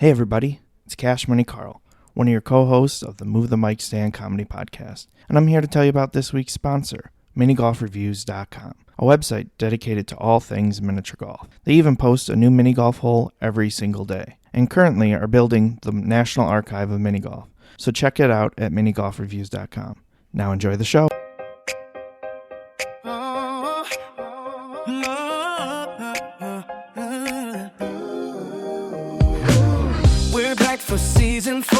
Hey everybody, it's Cash Money Carl, one of your co-hosts of the Move the Mic Stand comedy podcast, and I'm here to tell you about this week's sponsor, minigolfreviews.com, a website dedicated to all things miniature golf. They even post a new mini golf hole every single day, and currently are building the National Archive of Mini Golf, so check it out at minigolfreviews.com. Now enjoy the show. For season 4,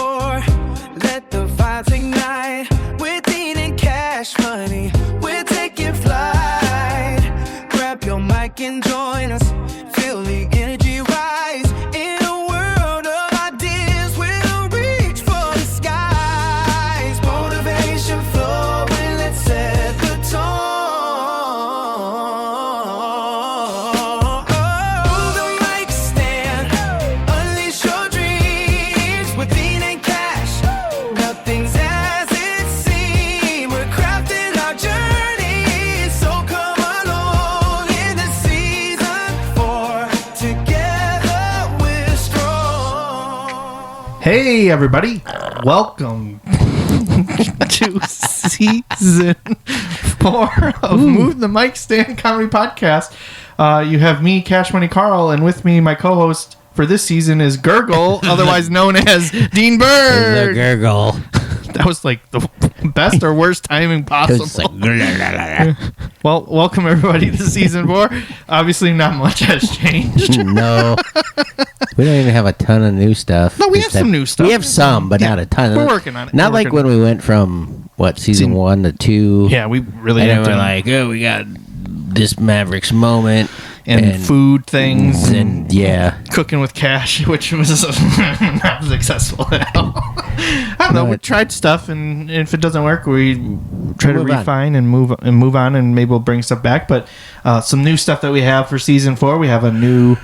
let the vibes ignite. We're Dean and Cash Money, we're taking flight. Grab your mic and join us, feel the energy rise. In a world of ideas, we'll reach for the skies. Motivation flowing, let's set the tone. Move the mic stand, unleash your dreams. With Dean and Cash, nothing's as it seems. We're crafting our journey, so come along in the season 4. Together we're strong. Hey everybody, welcome to season 4 of Move the Mic Stand comedy podcast. You have me, Cash Money Carl, and with me, my co-host for this season is Gurgle, otherwise known as Dean Bird. The Gurgle. That was like the best or worst timing possible. It's like, Well, welcome everybody to season 4. Obviously, not much has changed. no. We don't even have a ton of new stuff. No, we have some new stuff. We have some, but not a ton. We're working on it. Not We're like working when we went from, season 1 to 2. Yeah, we really And then have we're to- like, oh, we got this Mavericks moment. and food things And, yeah. cooking with cash, which was not successful at all. I don't know. No, We tried stuff, and if it doesn't work, we try to Move on. refine and move on, and maybe we'll bring stuff back. But some new stuff that we have for season 4, we have a new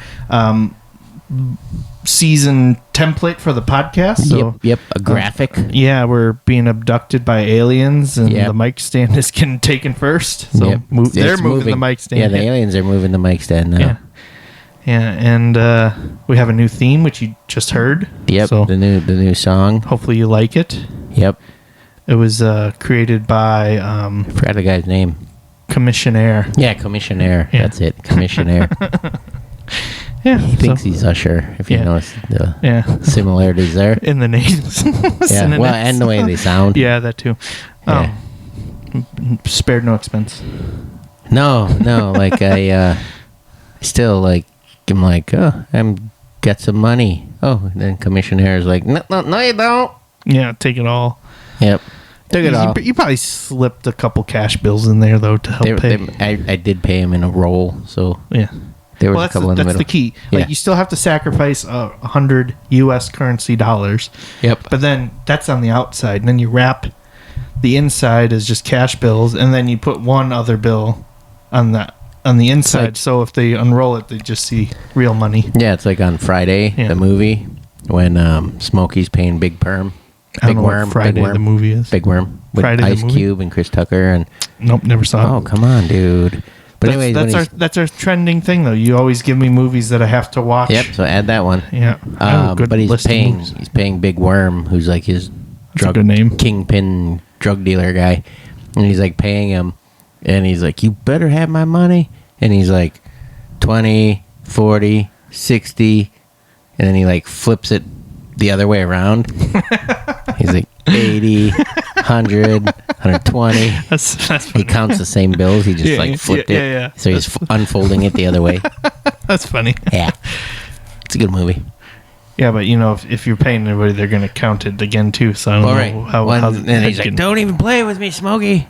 season template for the podcast. So Yep. A graphic. yeah, we're being abducted by aliens, and Yep. the mic stand is getting taken first. So Yep. they're It's moving the mic stand. Yeah, the aliens are moving the mic stand now. Yeah. Yeah, and we have a new theme, which you just heard. Yep. So The new song. hopefully you like it. Yep. It was created by I forgot the guy's name. Commissionaire. Yeah, Commissionaire. Yeah. That's it. Commissionaire. Yeah. He thinks he's Usher, if you Yeah. notice the Yeah. similarities there. In the names. Yeah, Synonyms. well, and the way they sound. Yeah, that too. Yeah. Spared no expense. No, like I still like I'm like, oh, I'm got some money. Oh, and then Commissionaire is like, no, you don't. Yeah, take it all. Yep, took it all. You probably slipped a couple cash bills in there, though, to help pay. I did pay him in a roll, so Yeah. there was Well, a couple in the that's middle. the key. Yeah. Like, you still have to sacrifice 100 U.S. currency dollars. Yep. But then that's on the outside. And then you wrap the inside as just cash bills, and then you put one other bill on the inside. like- So if they unroll it, they just see real money. Yeah, it's like on Friday, Yeah. the movie, when Smokey's paying Big Perm. I don't know what Friday the movie is. Big Worm with Friday the Ice movie? Cube and Chris Tucker and Nope, never saw it. oh come on, dude. But anyways, when he's- that's our trending thing, though. You always give me movies that I have to watch. yep. So add that one. Yeah. I have a good But he's list of paying movies. Big Worm, who's like his That's a good name. kingpin drug dealer guy, and he's like paying him, and he's like, "You better have my money," and he's like, 20, 40, 60, and then he like flips it the other way around. He's like 80, 100, 120. That's He funny. counts the same bills. He just like flipped it. yeah. So he's unfolding it the other way. That's funny. Yeah, it's a good movie. Yeah, but if you're paying everybody, they're going to count it again too. So I don't All know right. how. And he's like, "Don't even play with me, Smokey."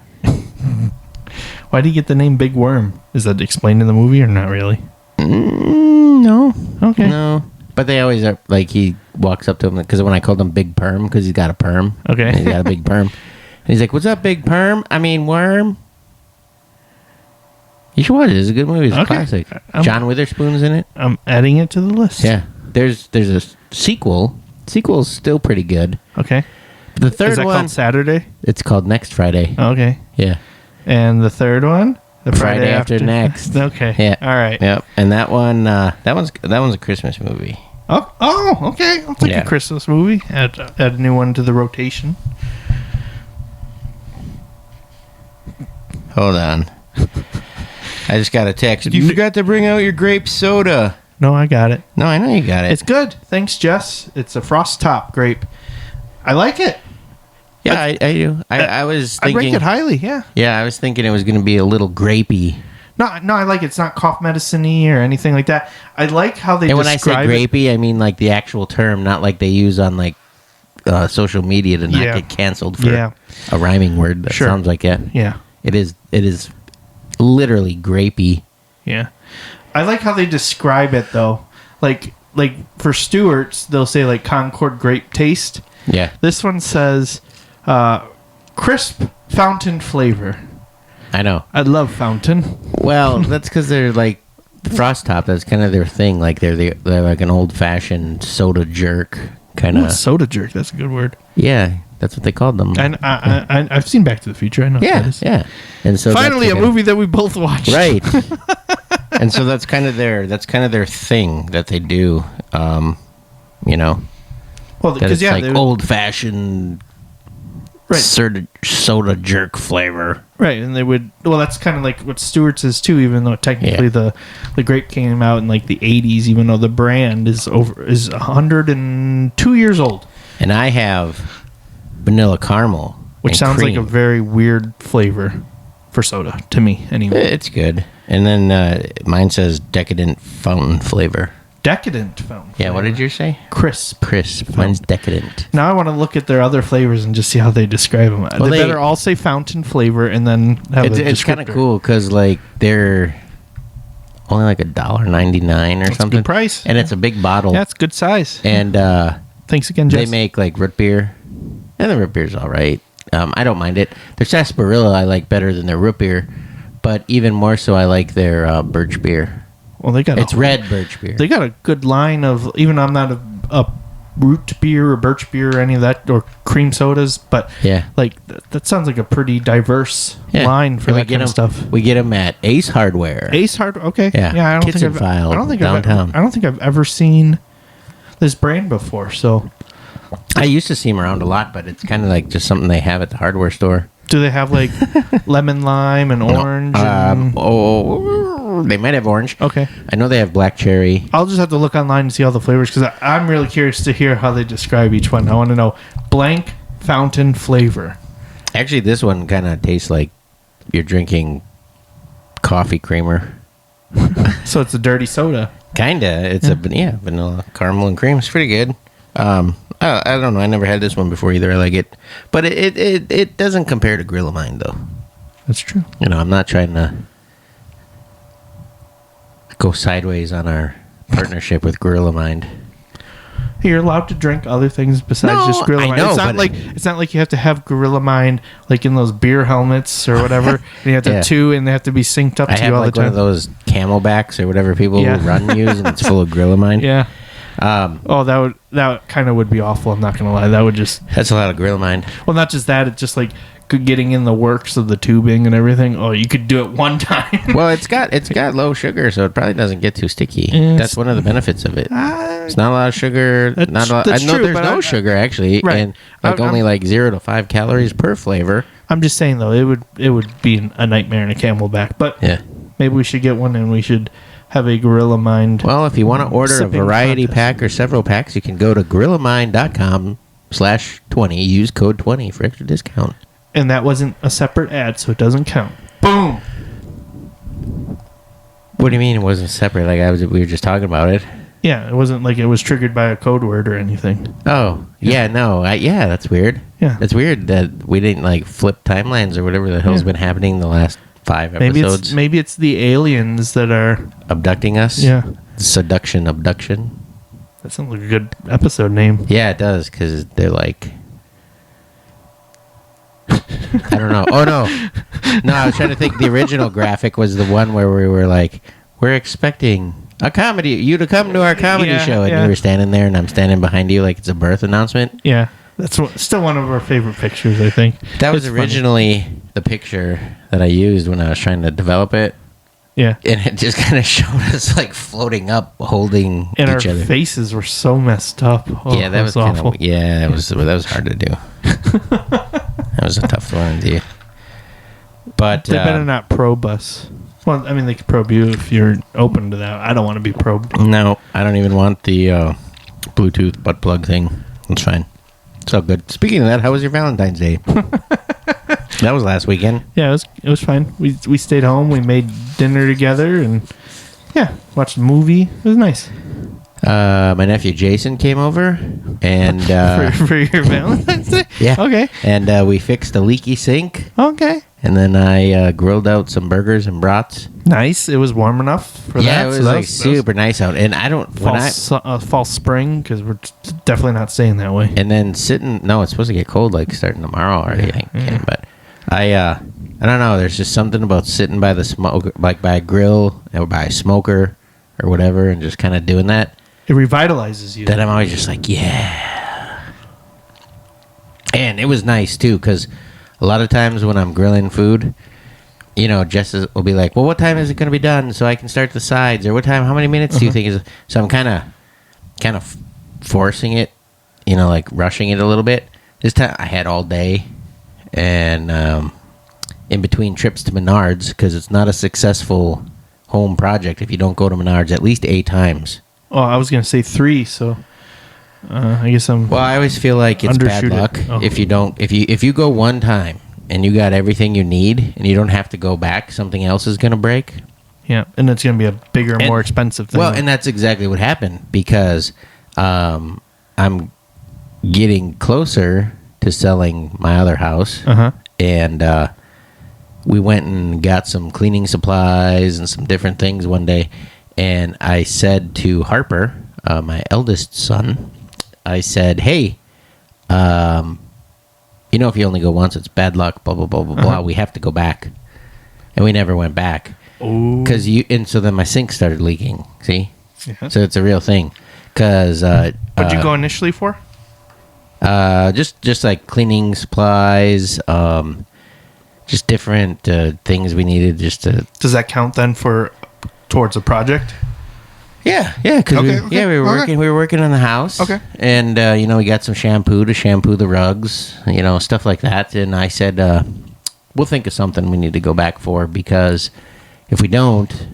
Why do you get the name Big Worm? Is that explained in the movie or not really? No. Okay. No. But they always are like he walks up to him because when I called him Big Perm because he's got a perm. Okay. He's got a big perm. And he's like, "What's up, Big Perm? I mean, Worm." You should watch it. It's a good movie. It's a Okay. classic. I'm- John Witherspoon's in it. I'm adding it to the list. Yeah. There's a sequel. Sequel's still pretty good. Okay. But the third Is that one, called Saturday? it's called Next Friday. Okay. Yeah. And the third one? The Friday After Next. Okay. Yeah. All right. Yep. And that one's a Christmas movie. Oh, okay. I'll take a Christmas movie. Add a new one to the rotation. Hold on. I just got a text. You forgot to bring out your grape soda. No, I got it. No, I know you got it. It's good. Thanks, Jess. It's a frost top grape. I like it. Yeah, I do. I was thinking... I rate it highly, yeah. Yeah, I was thinking it was going to be a little grapey. No, I like it. It's not cough medicine-y or anything like that. I like how they describe it. And when I say grapey, I mean like the actual term, not like they use on like social media to not get canceled for a rhyming word that sounds like it. Yeah. It is literally grapey. Yeah. I like how they describe it, though. Like for Stewart's, they'll say, like, Concord grape taste. Yeah. This one says crisp fountain flavor. I know. I love fountain. Well, that's because they're, like, the Frost Top. That's kind of their thing. Like, they're like an old-fashioned soda jerk kind of. Soda jerk. That's a good word. Yeah. That's what they called them. And I've seen Back to the Future. I know. Yeah, what that is. Yeah. And so finally a movie that we both watched. Right. And so that's kind of their thing that they do. You know. Well, because it's like old fashioned soda jerk flavor. Right, and they would. Well, that's kind of like what Stewart's is too. Even though technically the grape came out in like the 80s, even though the brand is 102 years old. And I have vanilla caramel, which sounds like a very weird flavor for soda to me. Anyway, it's good. And then mine says decadent fountain flavor. Decadent fountain flavor. Yeah, what did you say? Crisp. Mine's decadent. Now I want to look at their other flavors and just see how they describe them. Well, they better all say fountain flavor and then have a descriptor. It's kind of cool because like they're only like $1.99 or something. Good price. And it's a big bottle. Yeah, it's good size. And thanks again, Jess. They make like root beer. And the root beer's all right. I don't mind it. Their sarsaparilla I like better than their root beer. But even more so, I like their birch beer. Well, it's red birch beer. They got a good line of, even I'm not a root beer or birch beer or any of that, or cream sodas, but like that sounds like a pretty diverse line for that kind of stuff. We get them at Ace Hardware. Okay. Yeah. I don't think I've ever seen this brand before. So I used to see them around a lot, but it's kind of like just something they have at the hardware store. Do they have like lemon, lime, and orange? They might have orange. Okay. I know they have black cherry. I'll just have to look online and see all the flavors because I'm really curious to hear how they describe each one. I want to know blank fountain flavor. Actually, this one kind of tastes like you're drinking coffee creamer. So it's a dirty soda. Kinda. It's vanilla caramel and cream. It's pretty good. I don't know. I never had this one before either. I like it, but it doesn't compare to Gorilla Mind though. That's true. You know, I'm not trying to go sideways on our partnership with Gorilla Mind. You're allowed to drink other things besides just Gorilla Mind. It's not like you have to have Gorilla Mind like in those beer helmets or whatever. And you have to chew and they have to be synced up to you all the time. I have like one of those Camelbacks or whatever people who run use, and it's full of Gorilla Mind. Yeah. That kind of would be awful. I'm not gonna lie. That's a lot of Gorilla Mind. Well, not just that. It's just like getting in the works of the tubing and everything. Oh, you could do it one time. Well, it's got low sugar, so it probably doesn't get too sticky. That's one of the benefits of it. It's not a lot of sugar. I know there's no sugar actually, and only like 0 to 5 calories per flavor. I'm just saying though, it would be a nightmare in a Camelback. But maybe we should get one and we should have a Gorilla Mind. Well, if you want to order a variety pack or several packs, you can go to gorillamind.com/20. Use code 20 for extra discount. And that wasn't a separate ad, so it doesn't count. Boom. What do you mean it wasn't separate? Like we were just talking about it. Yeah, it wasn't like it was triggered by a code word or anything. Oh, no. That's weird. Yeah. That's weird that we didn't like flip timelines or whatever the hell's been happening the last 5 episodes. Maybe it's the aliens that are abducting us. Yeah. Seduction Abduction. That sounds like a good episode name. Yeah, it does, because they're like... I don't know. Oh, no. No, I was trying to think. The original graphic was the one where we were like, we're expecting you to come to our comedy show. And you were standing there, and I'm standing behind you like it's a birth announcement. Yeah. That's still one of our favorite pictures, I think. That was originally the picture that I used when I was trying to develop it. Yeah. And it just kind of showed us like floating up, holding And each our other. faces were so messed up. Oh, Yeah, that was awful. Yeah, that was hard to do. That was a tough one to do. But They better not probe us. Well, I mean, they could probe you if you're open to that. I don't want to be probed. no, I don't even want the Bluetooth butt plug thing. It's fine. It's all good. Speaking of that, how was your Valentine's Day? That was last weekend. Yeah, it was fine. We stayed home. We made dinner together, and yeah, watched a movie. It was nice. My nephew Jason came over, and for your Valentine's Day. yeah, Okay. and we fixed a leaky sink, Okay. and then I grilled out some burgers and brats. Nice. It was warm enough for that. Yeah, it was so that like super nice out, and I don't when I false spring because we're definitely not staying that way. and then sitting. No, it's supposed to get cold like starting tomorrow already. I think, Yeah. but I don't know. There's just something about sitting by the smoke, like by a grill or by a smoker or whatever, and just kind of doing that. It revitalizes you. That I'm always just like, yeah. And it was nice too, because a lot of times when I'm grilling food, Jess will be like, well, what time is it going to be done so I can start the sides? Or how many minutes do you think is? So I'm kind of forcing it, like rushing it a little bit. This time I had all day, and in between trips to Menards, because it's not a successful home project if you don't go to Menards at least 8 times. Oh, I was gonna say 3, so I guess I'm. Well, I always feel like it's bad Undershoot it. luck Oh. if you go one time and you got everything you need and you don't have to go back, something else is going to break. Yeah, and it's gonna be a bigger, And- more expensive thing. Well, and that's exactly what happened because I'm getting closer to selling my other house, and we went and got some cleaning supplies and some different things one day. And I said to Harper, my eldest son, I said, hey, if you only go once, it's bad luck, blah, blah, blah, blah, blah. We have to go back. And we never went back. Oh. So then my sink started leaking, see? Yeah. So it's a real thing. Because... What'd you go initially for? just like cleaning supplies, just different things we needed just to... Does that count then for towards a project? Yeah, because Okay, we were working in the house. Okay. And we got some shampoo to shampoo the rugs, stuff like that. And I said, we'll think of something we need to go back for, because if we don't,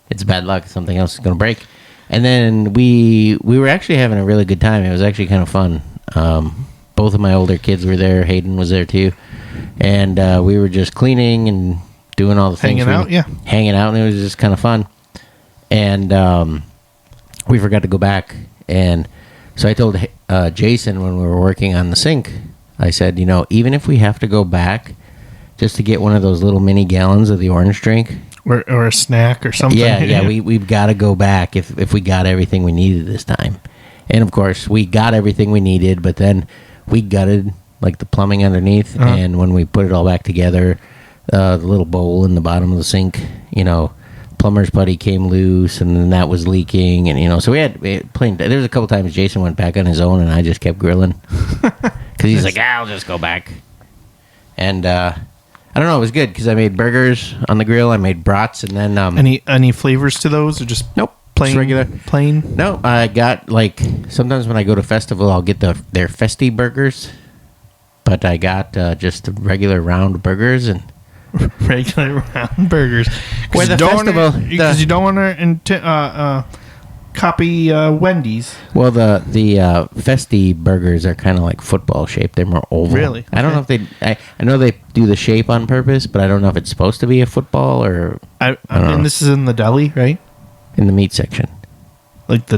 it's bad luck. Something else is going to break. And then we were actually having a really good time. It was actually kind of fun. Both of my older kids were there. Hayden was there too. And we were just cleaning and doing all the things. Hanging out, and it was just kind of fun. And we forgot to go back. And so I told Jason when we were working on the sink, I said, even if we have to go back just to get one of those little mini gallons of the orange drink, Or a snack or something. Yeah, we've got to go back if we got everything we needed this time. And of course, we got everything we needed, but then we gutted like the plumbing underneath, and when we put it all back together, the little bowl in the bottom of the sink, plumber's putty came loose, and then that was leaking, and so we had plenty. There was a couple times Jason went back on his own, and I just kept grilling because he's like, I'll just go back. And I don't know, it was good because I made burgers on the grill. I made brats, and then any flavors to those, or just nope, plain just regular plain? No, I got sometimes when I go to festival, I'll get their festy burgers, but I got just the regular round burgers and regular round burgers. Where the festival, because you don't want to copy Wendy's. Well, the festy burgers are kind of like football shaped. They're more oval. Really? I don't know if they. I know they do the shape on purpose, but I don't know if it's supposed to be a football or. I don't know. And this is in the deli, right? In the meat section. Like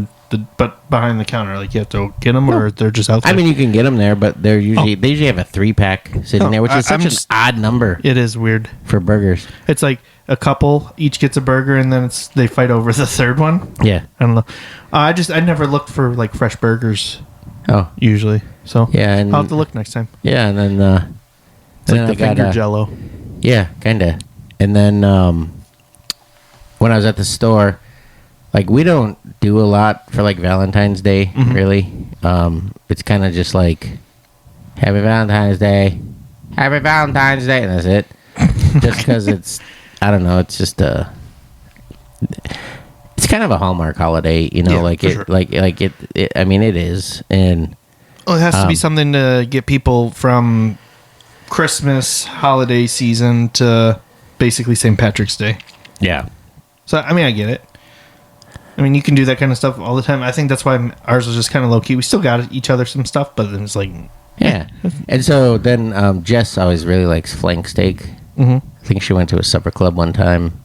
but behind the counter, like you have to get them, or they're just out there. I mean, you can get them there, but they usually have a 3-pack sitting there, which is such an odd number. It is weird for burgers. It's like a couple each gets a burger, and then they fight over the third one. Yeah, I don't know. I never looked for like fresh burgers. Oh, usually. So yeah, and I'll have to look next time. Yeah, and then it's like the finger Jello. Yeah, kinda. And then when I was at the store, like we don't do a lot for like Valentine's Day, really. It's kind of just like Happy Valentine's Day, Happy Valentine's Day, and that's it. Just because it's, I don't know, it's just it's kind of a Hallmark holiday, you know, Yeah, like for it, sure. like it. I mean, it is, and Well, it has to be something to get people from Christmas holiday season to basically St. Patrick's Day. yeah, So, I mean, I get it. I mean, you can do that kind of stuff all the time. I think that's why ours was just kind of low key. We still got each other some stuff, but then it's like, yeah. And so then Jess always really likes flank steak. mm-hmm. I think she went to a supper club one time,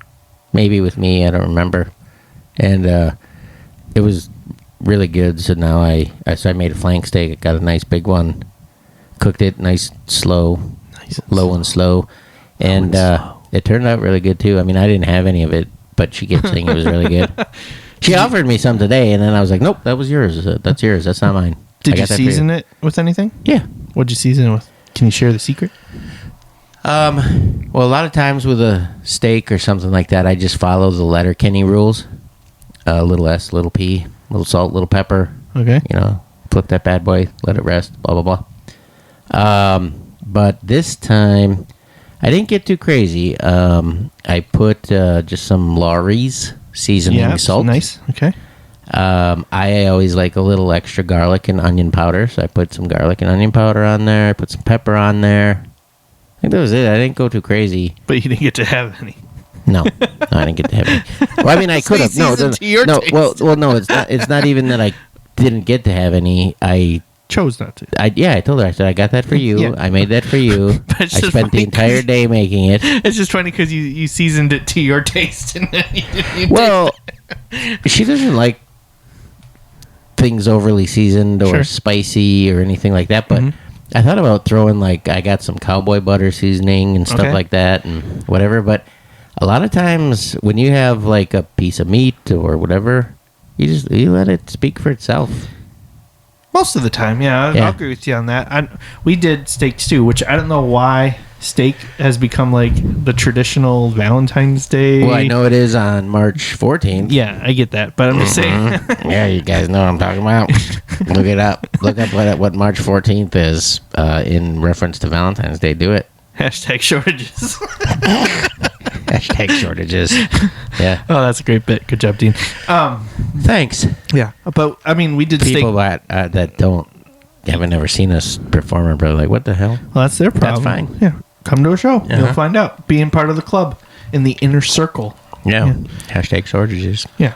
maybe with me. I don't remember, and it was really good. So now I made a flank steak. I got a nice big one, cooked it nice slow, low and slow, and it turned out really good too. I mean, I didn't have any of it, but she kept saying it was really good. She offered me some today, and then I was like, nope, that was yours. That's yours. That's not mine. Did you season it with anything? Yeah. What'd you season it with? Can you share the secret? Well, a lot of times with a steak or something like that, I just follow the Letterkenny rules. Little S, little P, little salt, little pepper. Okay. You know, flip that bad boy, let it rest, blah, blah, blah. But this time, I didn't get too crazy. I put just some Lawry's seasoning salt. Nice. Okay. I always like a little extra garlic and onion powder, so I put some garlic and onion powder on there. I put some pepper on there. I think that was it. I didn't go too crazy. But you didn't get to have any. No, I didn't get to have any. Well, I mean, I could have. No, seasoned to your no. taste. Well, no. It's not. It's not even that I didn't get to have any. I Chose not to. I told her. I said I got that for you. Yeah. I made that for you. But I it's just spent the funny entire day making it. It's just funny because you seasoned it to your taste. And then you didn't Well, she doesn't like things overly seasoned or Sure. spicy or anything like that. But I thought about throwing I got some cowboy butter seasoning and stuff Okay. like that and whatever. But a lot of times when you have like a piece of meat or whatever, you let it speak for itself. Most of the time, yeah. Yeah. I'll agree with you on that. We did steaks too, which I don't know why steak has become like the traditional Valentine's Day. Well, I know it is on March 14th. Yeah, I get that, but I'm just saying. Yeah, you guys know what I'm talking about. Look it up. Look up what March 14th is in reference to Valentine's Day. Do it. Hashtag shortages. Hashtag shortages. Yeah. Oh, that's a great bit. Good job, Dean. Thanks. Yeah, but I mean, we did People steak. that haven't ever seen us perform are probably like, what the hell? Well, that's their problem. fine. Yeah, come to a show. Uh-huh. You'll find out. Being part of the club in the inner circle. Yeah. Hashtag shortages. Yeah.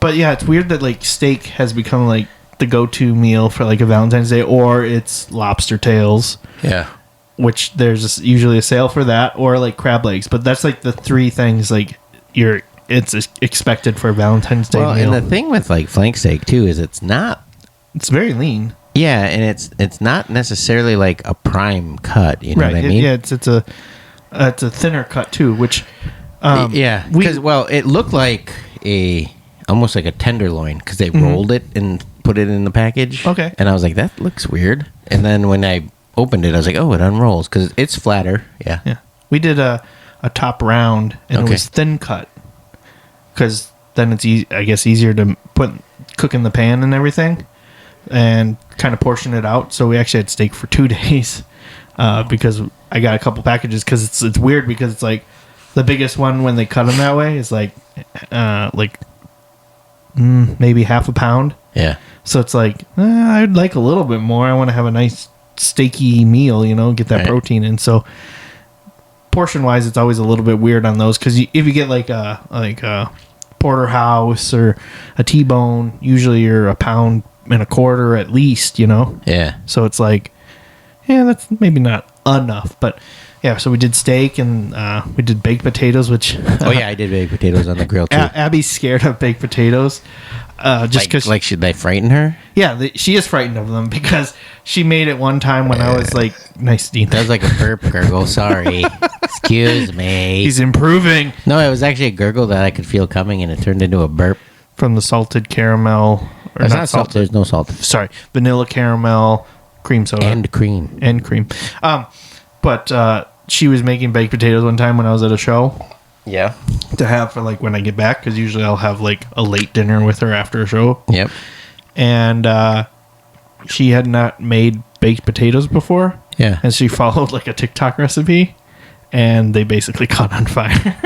But yeah, it's weird that like steak has become like the go-to meal for like a Valentine's Day, or it's lobster tails, Yeah. which there's usually a sale for that, or like crab legs. But that's like the three things like it's expected for a Valentine's Day Well, meal. and the thing with like flank steak too is it's It's very lean. Yeah, and it's not necessarily like a prime cut. You know what I mean? Yeah, it's a thinner cut too, which Yeah, because it looked like almost like a tenderloin because they rolled it and put it in the package. Okay. And I was like, that looks weird. And then when I opened it, I was like, oh, it unrolls because it's flatter. Yeah. Yeah, we did a top round, and Okay. it was thin cut because then it's I guess easier to cook in the pan and everything, and kind of portion it out. So we actually had steak for 2 days because I got a couple packages because it's weird because it's like the biggest one when they cut them that way is like maybe half a pound. Yeah. So it's like I'd like a little bit more. I want to have a nice steaky meal, get that Right. protein in. So portion wise, it's always a little bit weird on those because if you get like a porterhouse or a T-bone, usually you're 1.25 pounds at least. Yeah. So it's like, yeah, that's maybe not enough, but yeah. So we did steak and we did baked potatoes, which Oh yeah, I did baked potatoes on the grill too. Abby's scared of baked potatoes. Just because, should they frighten her? yeah, she is frightened of them because she made it one time when I was like, nice, Dean. That was like a burp gurgle. Sorry. Excuse me. He's improving No, it was actually a gurgle that I could feel coming, and it turned into a burp. from the salted caramel, or It's not salted. There's no salt. Sorry, vanilla caramel, cream soda, And cream. and cream. But she was making baked potatoes one time when I was at a show Yeah. to have for like when I get back, because usually I'll have like a late dinner with her after a show. Yep. And she had not made baked potatoes before. Yeah. And she followed like a TikTok recipe, and they basically caught on fire.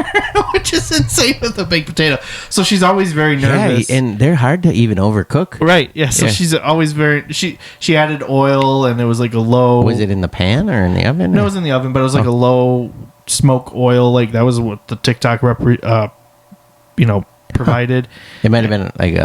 which is insane with a baked potato. So she's always very nervous. Yeah, and they're hard to even overcook. Right, yeah. So she's always very... She added oil, and it was like a low... Was it in the pan or in the oven? No, it was in the oven, but it was like a low smoke oil. Like, that was what the TikTok provided. It might have been like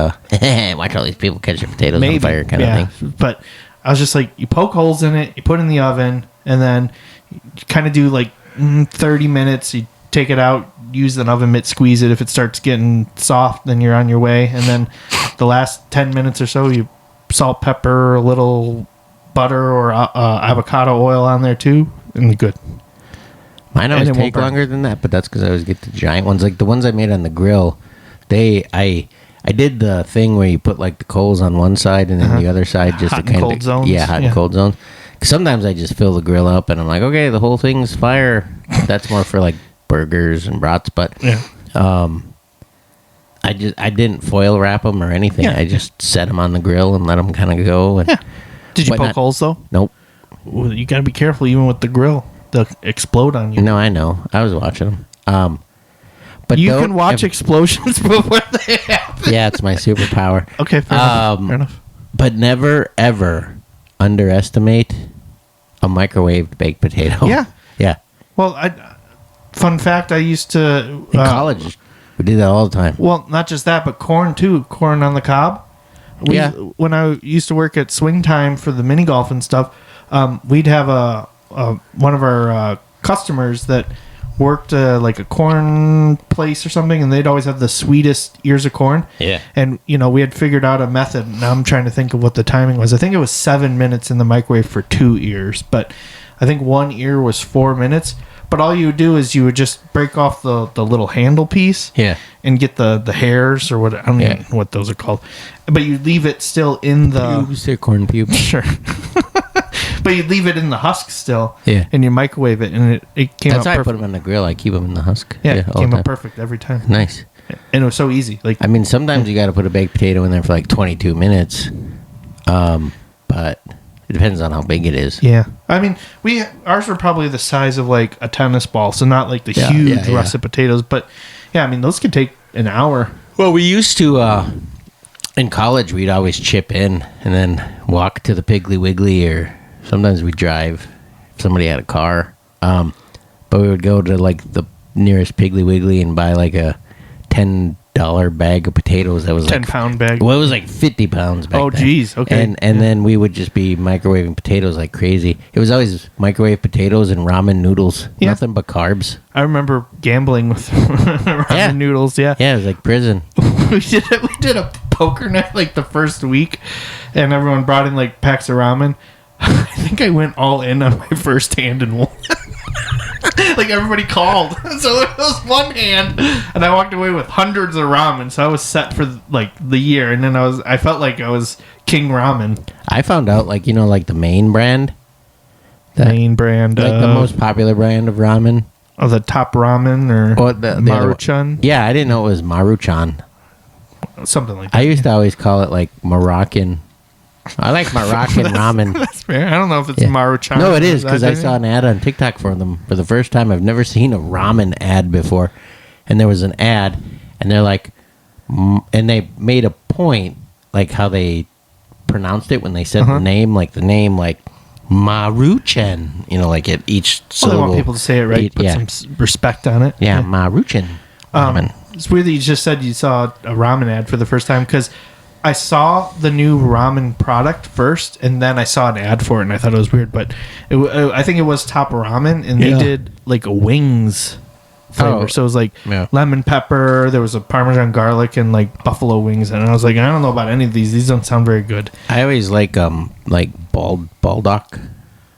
watch all these people catch their potatoes on fire kind of thing. But I was just like, you poke holes in it, you put it in the oven, and then you kind of do like 30 minutes. You take it out, use an oven mitt, squeeze it. If it starts getting soft, then you're on your way. And then the last 10 minutes or so, you salt, pepper, a little butter or avocado oil on there too, and you're good. Mine always take longer than that, but that's because I always get the giant ones. Like the ones I made on the grill, I did the thing where you put like the coals on one side and then the other side just hot to kind and cold zones. Yeah, hot and cold zones. Sometimes I just fill the grill up and I'm like, okay, the whole thing's fire. That's more for like burgers and brats, but I didn't foil wrap them or anything. Yeah. I just set them on the grill and let them kind of go. And, Did you poke holes though? Nope. Well, you got to be careful even with the grill. They'll explode on you. No, I know. I was watching them. But you can watch explosions before they happen. Yeah, it's my superpower. Okay, fair enough. But never, ever underestimate a microwaved baked potato. Yeah. Yeah. Well, fun fact, I used to... In college, we did that all the time. Well, not just that, but corn too. Corn on the cob. When I used to work at Swing Time for the mini golf and stuff, we'd have one of our customers that worked like a corn place or something, and they'd always have the sweetest ears of corn. Yeah. And, we had figured out a method. Now I'm trying to think of what the timing was. I think it was 7 minutes in the microwave for 2 ears, but I think 1 ear was 4 minutes. But all you would do is you would just break off the little handle piece. Yeah. And get the hairs or what, I don't know what those are called. But you leave it still in the... Pubes, they're corn pubes. Sure. But you leave it in the husk still. Yeah. And you microwave it, and it came out That's why perfect. I put them in the grill. I keep them in the husk. Yeah, it all came the out time. perfect every time. Nice. And it was so easy. Like, I mean, sometimes you got to put a baked potato in there for like 22 minutes. But it depends on how big it is. yeah. I mean, ours were probably the size of like a tennis ball, so not like the huge russet potatoes. But yeah, I mean, those could take an hour. Well, we used to, in college, we'd always chip in and then walk to the Piggly Wiggly, or sometimes we'd drive if somebody had a car. But we would go to like the nearest Piggly Wiggly and buy like a $10 bag of potatoes. That was 10-pound bag. Well, it was like 50 pounds back then. Geez. Okay. And then we would just be microwaving potatoes like crazy. It was always microwave potatoes and ramen noodles. Yeah. Nothing but carbs. I remember gambling with ramen noodles. Yeah. Yeah, it was like prison. We did a poker night like the first week, and everyone brought in like packs of ramen. I think I went all in on my first hand and won. Like everybody called, so it was one hand, and I walked away with hundreds of ramen. So I was set for like the year, and then I felt like I was king ramen. I found out like the main brand, Main brand, like the most popular brand of ramen. Oh, the top ramen or the Maruchan? Yeah, I didn't know it was Maruchan. Something like that. I used to always call it like Moroccan. I like Moroccan ramen. That's fair. I don't know if it's Maruchan. No, it is, because I saw an ad on TikTok for them for the first time. I've never seen a ramen ad before. And there was an ad, and they're like, and they made a point, like how they pronounced it when they said the name, like Maruchan, like at each syllable. They want people to say it right, put some respect on it. Yeah, Maruchan ramen. It's weird that you just said you saw a ramen ad for the first time, because I saw the new ramen product first, and then I saw an ad for it, and I thought it was weird. But I think it was Top Ramen, and they did like a wings flavor. So it was like lemon pepper. There was a Parmesan garlic and like buffalo wings, and I was like, I don't know about any of these. These don't sound very good. I always like baldock.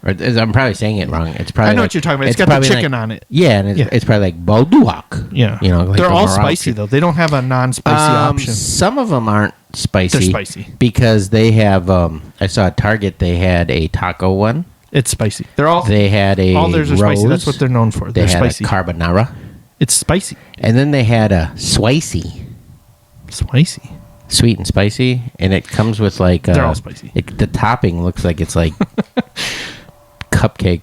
Or I'm probably saying it wrong. It's probably I know what you're talking about. It's got the chicken on it. Yeah, and it's probably like balduak. Yeah, like they're all spicy though. They don't have a non-spicy option. Some of them aren't spicy. They're spicy because they have. I saw at Target they had a taco one. It's spicy. They're all. They had a all theirs are rose. spicy. That's what they're known for. They're they had spicy. A carbonara. It's spicy. And then they had a spicy. Spicy. Sweet and spicy, and it comes with like. They're all spicy. The topping looks like it's like. Cupcake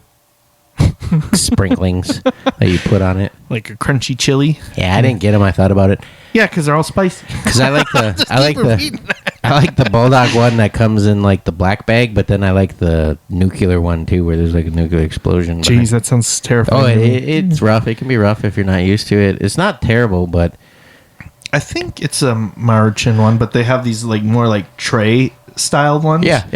sprinklings that you put on it. Like a crunchy chili. Yeah, I didn't get them. I thought about it Yeah, because they're all spicy. because I like the bulldog one that comes in like the black bag, but then I like the nuclear one too, where there's like a nuclear explosion. Jeez, that sounds terrifying. Oh, it's rough. It can be rough if you're not used to it. It's not terrible, but I think it's a Maruchan one, but they have these like more like tray styled ones. yeah.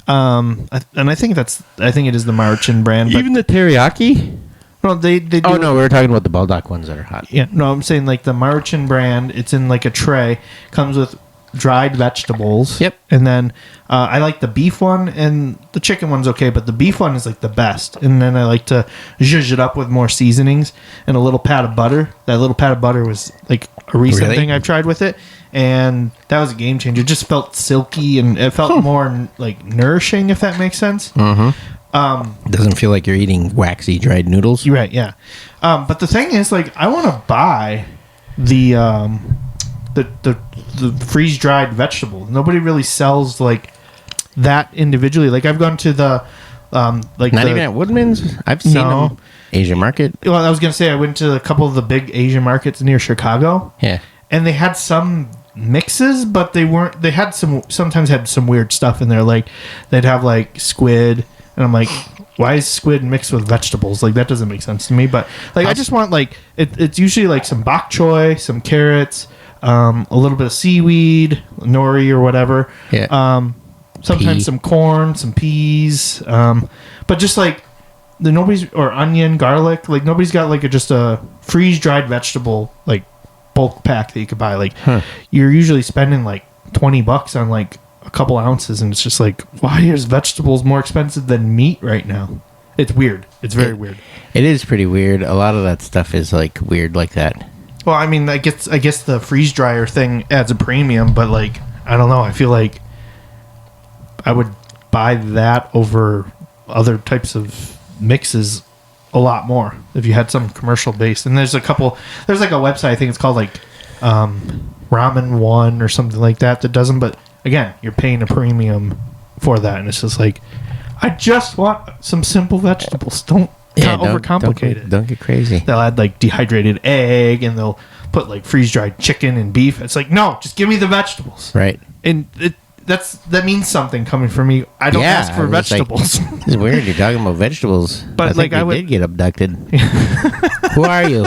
And I think it is the Maruchan brand. But, Even the teriyaki. no, they do. Oh no, we were talking about the bulldog ones that are hot. Yeah, no, I'm saying like the Maruchan brand. It's in like a tray, comes with dried vegetables. Yep. And then I like the beef one, and the chicken one's okay, but the beef one is like the best. And then I like to zhuzh it up with more seasonings and a little pat of butter. That little pat of butter was like a recent Really? thing I've tried with it, and that was a game changer. It just felt silky, and it felt more like nourishing, if that makes sense. Doesn't feel like you're eating waxy dried noodles. You're right, yeah. But the thing is, like, I want to buy the freeze dried vegetable. Nobody really sells like that individually. Like, I've gone to the like Not even at Woodman's. I've seen No. them. Asian Market. Well, I was gonna say I went to a couple of the big Asian markets near Chicago, Yeah. and they had some mixes, but they weren't. They had sometimes had some weird stuff in there. Like they'd have like squid, and I'm like, why is squid mixed with vegetables? Like that doesn't make sense to me. But like I just want like it's usually like some bok choy, some carrots, a little bit of seaweed, nori or whatever. Yeah. Sometimes Pea. some corn, some peas, but just like nobody's or onion, garlic. Like nobody's got like just a freeze dried vegetable like bulk pack that you could buy. Like you're usually spending like $20 on like a couple ounces, and it's just like, why is vegetables more expensive than meat right now? It's weird. It's very weird. It is pretty weird. A lot of that stuff is like weird like that. Well, I mean, I guess the freeze dryer thing adds a premium, but like I don't know. I feel like I would buy that over other types of mixes a lot more if you had some commercial based. And there's like a website, I think it's called like Ramen One or something like that does them. But again, you're paying a premium for that, and it's just like, I just want some simple vegetables. Don't overcomplicate it. Don't get crazy. They'll add like dehydrated egg, and they'll put like freeze dried chicken and beef. It's like, no, just give me the vegetables. Right. And that means something coming from me. I don't ask for vegetables. It's weird. You're talking about vegetables. But, I think like, I we would- did get abducted. Who are you?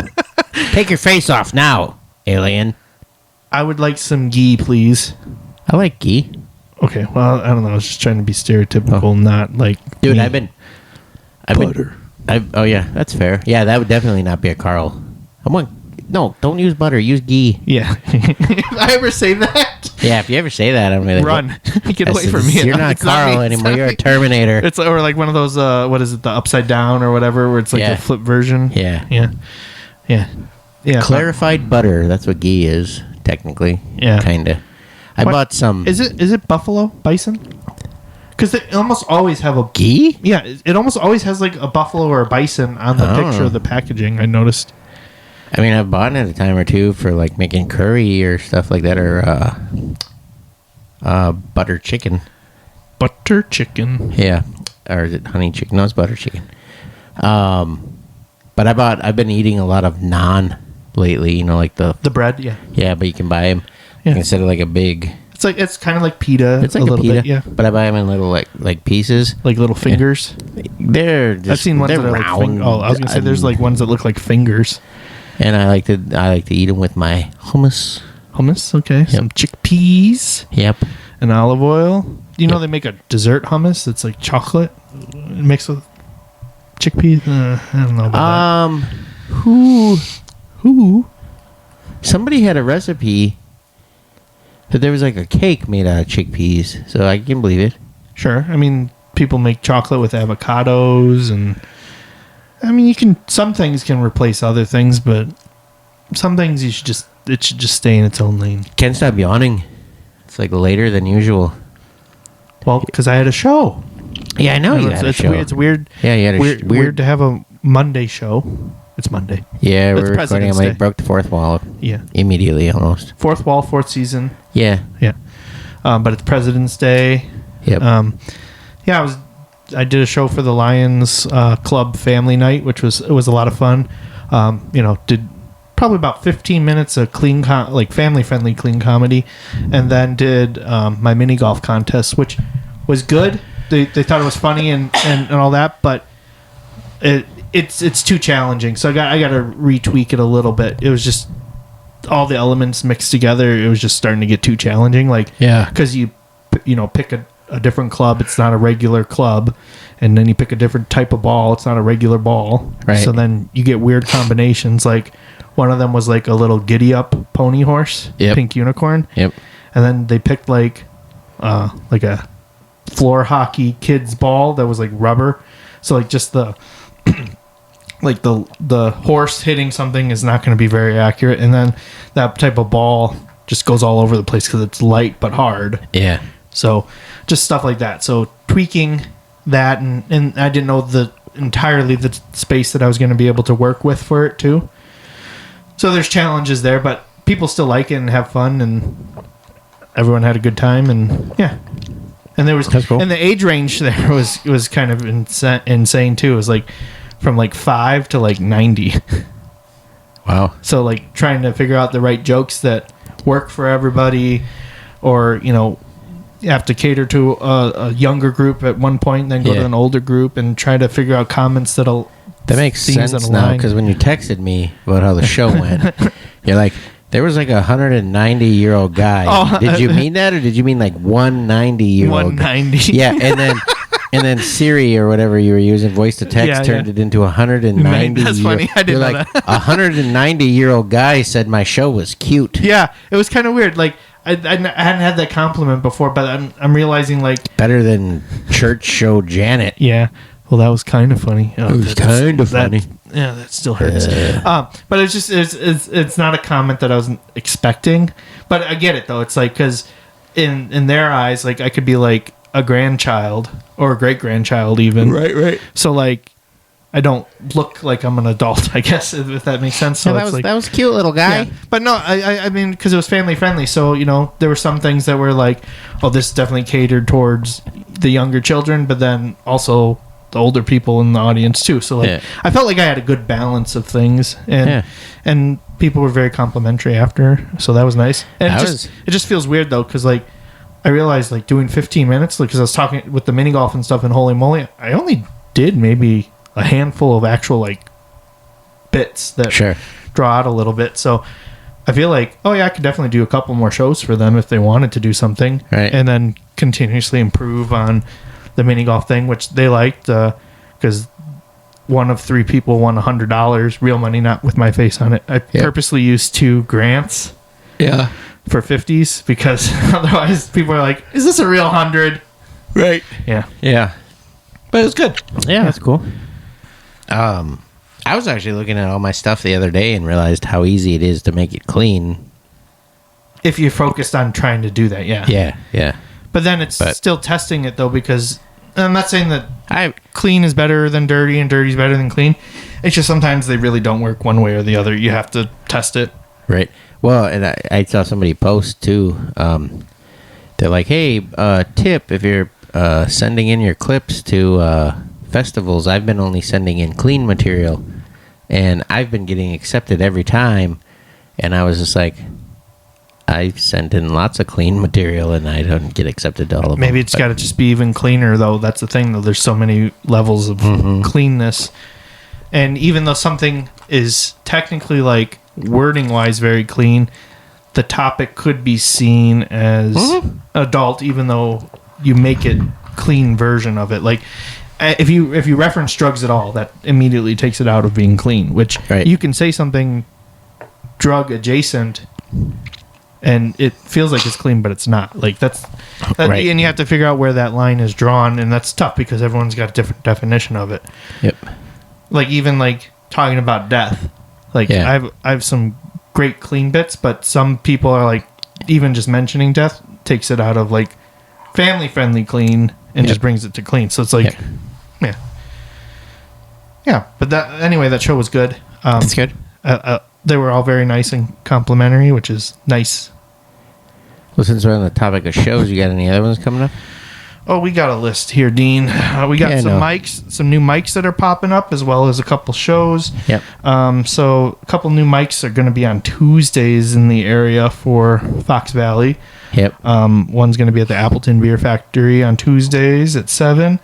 Take your face off now, alien. I would like some ghee, please. I like ghee. Okay, well, I don't know. I was just trying to be stereotypical, not like Dude, me. I've been Butter. oh yeah, that's fair. Yeah, that would definitely not be a Carl. No, don't use butter. Use ghee. Yeah. If I ever say that, Yeah, if you ever say that, I'm gonna run. Get I away said, from me. You're not It's not Carl me. It's anymore. not You're a me. Terminator. It's or like one of those. What is it? The upside down or whatever, where it's like Yeah. the flip version. Yeah. Yeah. Clarified butter. That's what ghee is, technically. Yeah. Kinda. I What- bought some Is it buffalo bison? Because they almost always have a ghee. yeah. It almost always has like a buffalo or a bison on the Oh. picture of the packaging. I noticed. I mean, I've bought it a time or two for like making curry or stuff like that, or butter chicken. Butter chicken. Yeah, or is it honey chicken? No, it's butter chicken. But I've been eating a lot of naan lately. You know, like the bread, yeah. but you can buy them Yeah. instead of like a big. It's kind of like pita. It's like a little pita, bit, yeah. But I buy them in little like pieces. Like little fingers. They're just, I've seen ones they're that are like round. I was gonna say there's like ones that look like fingers. And I like to eat them with my hummus. Hummus, okay. Some chickpeas Yep. and olive oil. You know they make a dessert hummus that's like chocolate mixed with chickpeas. I don't know about who? Somebody had a recipe that there was like a cake made out of chickpeas, so I can believe it. Sure. I mean, people make chocolate with avocados, and I mean, some things can replace other things, but some things it should just stay in its own lane. Can't stop yawning. It's like later than usual. Well, because I had a show. Yeah, I know you it's, had a it's show. Weird, it's weird. Yeah, you had a weird to have a Monday show. It's Monday. Yeah, It's we're recording. President's I Day. broke the fourth wall Yeah. immediately, almost. Fourth wall, fourth season. Yeah. Yeah. But it's President's Day. Yep. Yeah, I was I did a show for the Lions Club Family Night, which was a lot of fun. Did probably about 15 minutes of clean, family-friendly clean comedy, and then did my mini golf contest, which was good. They thought it was funny and all that, but it's too challenging. So I got to retweak it a little bit. It was just all the elements mixed together. It was just starting to get too challenging. Because you pick a different club. It's not a regular club. And then you pick a different type of ball. It's not a regular ball. Right. So then you get weird combinations. Like one of them was like a little giddy up pony horse, pink unicorn. Yep. And then they picked like a floor hockey kids ball that was like rubber. So like just the the horse hitting something is not going to be very accurate. And then that type of ball just goes all over the place because it's light but hard. Yeah. So just stuff like that. So tweaking that, and I didn't know entirely the space that I was going to be able to work with for it too. So there's challenges there, but people still like it and have fun, and everyone had a good time, and yeah. And there was cool. And the age range there was kind of insane too. It was like from like 5 to like 90. Wow. So like trying to figure out the right jokes that work for everybody, or you have to cater to a younger group at one point, and then go to an older group and try to figure out comments that makes sense now, because when you texted me about how the show went, you're like, there was like a 190-year-old guy. Oh, did you mean that, or did you mean like 190-year-old? 190. Yeah, and then Siri or whatever you were using, voice to text, turned it into 190. That's funny. I didn't know that. A 190-year-old guy said my show was cute. Yeah, it was kind of weird. Like I hadn't had that compliment before, but I'm realizing like better than church show Janet. Yeah. Well, that was kind of funny. It was kind of funny. Yeah, that still hurts. But it's just it's not a comment that I wasn't expecting. But I get it though. It's like, because in their eyes, like I could be like a grandchild or a great grandchild even. Right. So like I don't look like I'm an adult, I guess, if that makes sense. So that was a cute little guy. Yeah. But no, I mean, because it was family friendly. So there were some things that were like, oh, this is definitely catered towards the younger children, but then also the older people in the audience too. So like, I felt like I had a good balance of things, and people were very complimentary after, so that was nice. And it just feels weird though, because like I realized like doing 15 minutes, because I was talking with the mini golf and stuff, and holy moly, I only did maybe a handful of actual like bits that draw out a little bit. So I feel like, oh yeah, I could definitely do a couple more shows for them if they wanted to do something, and then continuously improve on the mini golf thing, which they liked, because one of 3 people won $100, real money, not with my face on it. I purposely used 2 grants for 50s, because otherwise people are like, is this a real 100? Right. Yeah. But it was good. Yeah, that's cool. I was actually looking at all my stuff the other day and realized how easy it is to make it clean. If you're focused on trying to do that, Yeah. But then it's still testing it, though, because I'm not saying that clean is better than dirty and dirty is better than clean. It's just sometimes they really don't work one way or the other. You have to test it. Right. Well, and I saw somebody post, too. They're like, hey, tip, if you're sending in your clips to festivals, I've been only sending in clean material, and I've been getting accepted every time. And I was just like, I've sent in lots of clean material, and I don't get accepted to all of them. Maybe it's got to just be even cleaner, though. That's the thing, though. There's so many levels of cleanness. And even though something is technically, like, wording-wise very clean, the topic could be seen as adult, even though you make it clean version of it. Like, if you reference drugs at all, that immediately takes it out of being clean, which you can say something drug adjacent and it feels like it's clean, but it's not. Like that, and you have to figure out where that line is drawn, and that's tough because everyone's got a different definition of it. Yep. Like even like talking about death, like I have some great clean bits, but some people are like, even just mentioning death takes it out of like family friendly clean and just brings it to clean. So it's like, yeah. But that show was good. It's good. They were all very nice and complimentary, which is nice. Well, since we're on the topic of shows, you got any other ones coming up? Oh, we got a list here, Dean. We got some new mics that are popping up, as well as a couple shows. Yep. So a couple new mics are going to be on Tuesdays in the area for Fox Valley. Yep. One's going to be at the Appleton Beer Factory on Tuesdays at 7.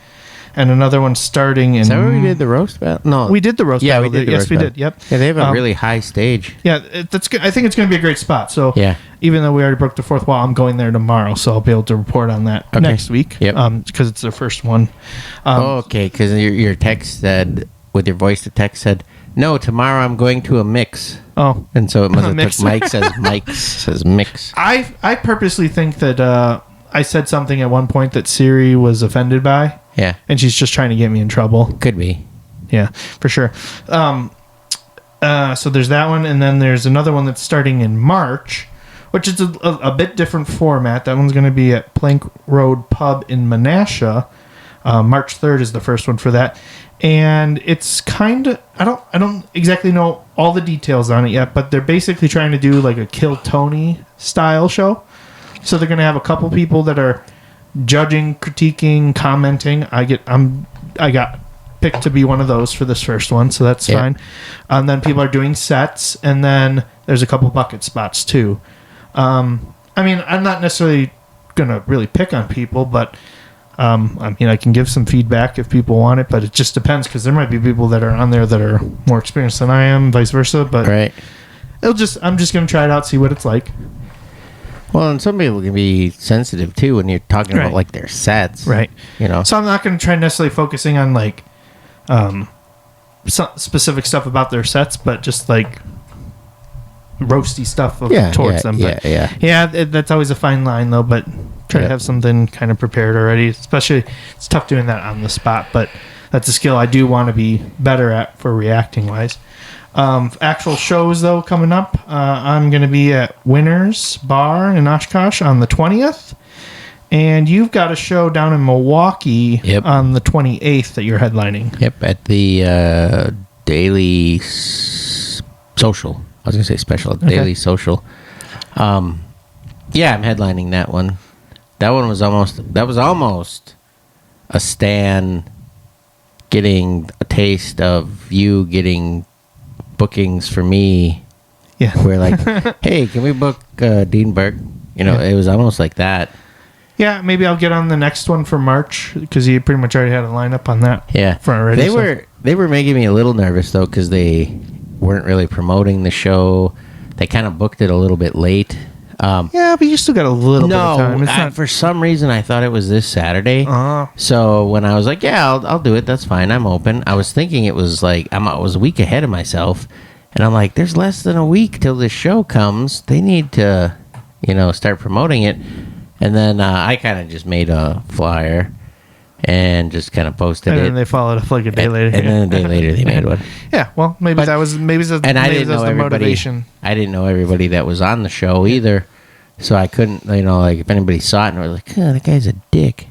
And another one starting in... Is that where we did the roast battle? No. We did the roast battle. We did the yes, roast we battle. did. Yep. Yeah, they have a really high stage. Yeah, that's good. I think it's going to be a great spot. So yeah. Even though we already broke the fourth wall, I'm going there tomorrow, so I'll be able to report on that next week. Yep. Because it's the first one. Okay, because your text said, with your voice to text said, no, tomorrow I'm going to a mix. Oh. And so it must have Mix. took Mike says mix. I purposely think that I said something at one point that Siri was offended by. Yeah. And she's just trying to get me in trouble. Could be. Yeah, for sure. So there's that one, and then there's another one that's starting in March, which is a bit different format. That one's going to be at Plank Road Pub in Menasha. March 3rd is the first one for that. And it's kind of... I don't exactly know all the details on it yet, but they're basically trying to do like a Kill Tony style show. So they're going to have a couple people that are judging, critiquing, commenting. I got picked to be one of those for this first one, so that's fine. And then people are doing sets, and then there's a couple bucket spots too. I mean, I'm not necessarily gonna really pick on people, but I mean, I can give some feedback if people want it, but it just depends, because there might be people that are on there that are more experienced than I am, vice versa. But right. I'm just gonna try it out, see what it's like. Well, and some people can be sensitive too when you're talking about like their sets, right? You know, so I'm not going to try necessarily focusing on like some specific stuff about their sets, but just like roasty stuff towards them. That's always a fine line, though. But try to have something kind of prepared already. Especially, it's tough doing that on the spot, but that's a skill I do want to be better at for reacting wise. Actual shows, though, coming up. I'm going to be at Winners Bar in Oshkosh on the 20th. And you've got a show down in Milwaukee on the 28th that you're headlining. Yep, at the Daily Social. I was going to say special. Daily Social. Yeah, I'm headlining that one. That one was almost a Stan getting a taste of you getting bookings for me. Yeah. We're like, hey, can we book Dean Burke? You know, it was almost like that. Yeah, maybe I'll get on the next one for March, because you pretty much already had a lineup on that. Yeah. For already. They were making me a little nervous, though, because they weren't really promoting the show. They kind of booked it a little bit late. But you still got a little bit of time. No, for some reason I thought it was this Saturday. So when I was like, I'll do it. That's fine. I'm open. I was thinking it was like I was a week ahead of myself, and I'm like, there's less than a week till this show comes. They need to, start promoting it. And then I kind of just made a flyer and just kind of posted it. And then they followed up like a day later. And then a day later they made one. Yeah, well, maybe that was the motivation. I didn't know everybody that was on the show either, so I couldn't, if anybody saw it and was like, that guy's a dick.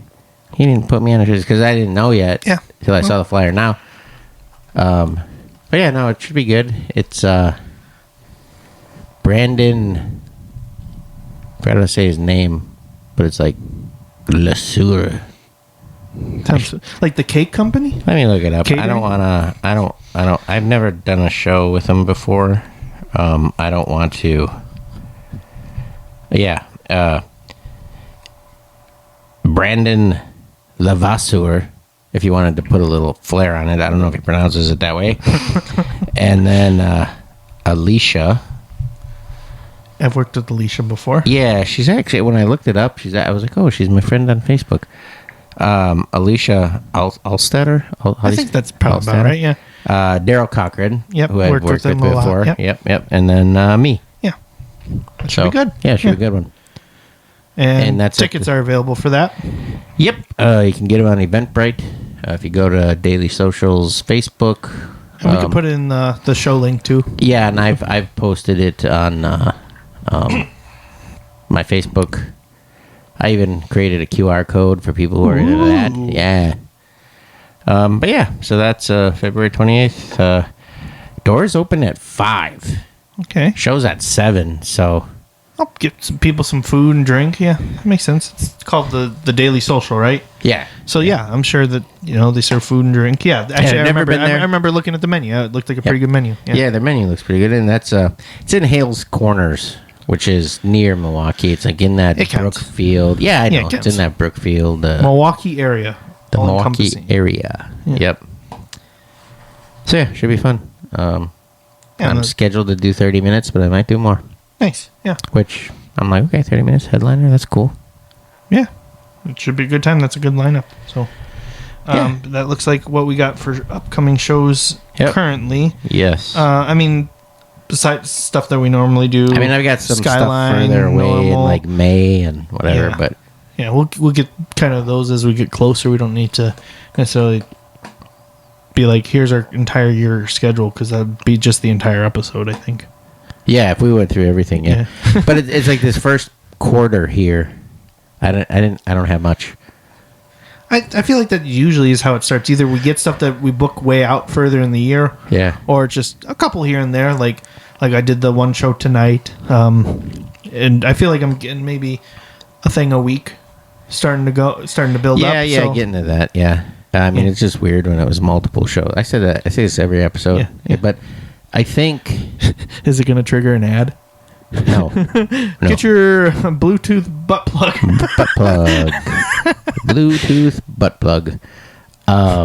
He didn't put me on it because I didn't know yet. Yeah. Till I saw the flyer now. But yeah, no, it should be good. It's Brandon. I forgot to say his name. But it's like Le Sueur. Like the cake company? Let me look it up. Catering? I've never done a show with them before. I don't want to. Yeah. Brandon Levasseur, if you wanted to put a little flair on it. I don't know if he pronounces it that way. And then Alicia. I've worked with Alicia before. Yeah, she's actually, when I looked it up, I was like, she's my friend on Facebook. Alicia Alstetter? I think that's probably about right, yeah. Daryl Cochran, who I've worked with before. Yep. And then me. Yeah. That should be good. Yeah, it should be a good one. And that's tickets are available for that? Yep. You can get them on Eventbrite. If you go to Daily Social's Facebook. And we can put it in the show link, too. Yeah, and I've posted it on... my Facebook. I even created a QR code for people who are into that. Yeah. But yeah, so that's February 28th. Doors open at 5. Okay. Show's at 7, so I'll get some people some food and drink. Yeah, that makes sense. It's called the Daily Social, right? Yeah. So yeah, I'm sure that they serve food and drink. Yeah, actually, I've never been there. I remember looking at the menu. It looked like a pretty good menu. Yeah, their menu looks pretty good, and that's it's in Hales Corners, which is near Milwaukee. It's like in that Brookfield. Yeah, I know. It's in that Brookfield, Milwaukee area. The Milwaukee area. Yeah. Yep. So yeah, should be fun. I'm scheduled to do 30 minutes, but I might do more. Nice. Yeah. Which I'm like, okay, 30 minutes headliner. That's cool. Yeah. It should be a good time. That's a good lineup. So that looks like what we got for upcoming shows currently. Yes. I mean, besides stuff that we normally do. I mean, I've got some Skyline, stuff further away in like May and whatever, but yeah, we'll get kind of those as we get closer. We don't need to necessarily be like, here's our entire year schedule, because that'd be just the entire episode, I think. Yeah, if we went through everything, yeah. But it's like this first quarter here. I don't have much. I feel like that usually is how it starts. Either we get stuff that we book way out further in the year, or just a couple here and there. Like I did the one show tonight, and I feel like I'm getting maybe a thing a week, starting to build up. Yeah, getting to that. Yeah, I mean it's just weird when it was multiple shows. I say this every episode, but I think is it going to trigger an ad? No. Get your Bluetooth butt plug. Bluetooth butt plug. I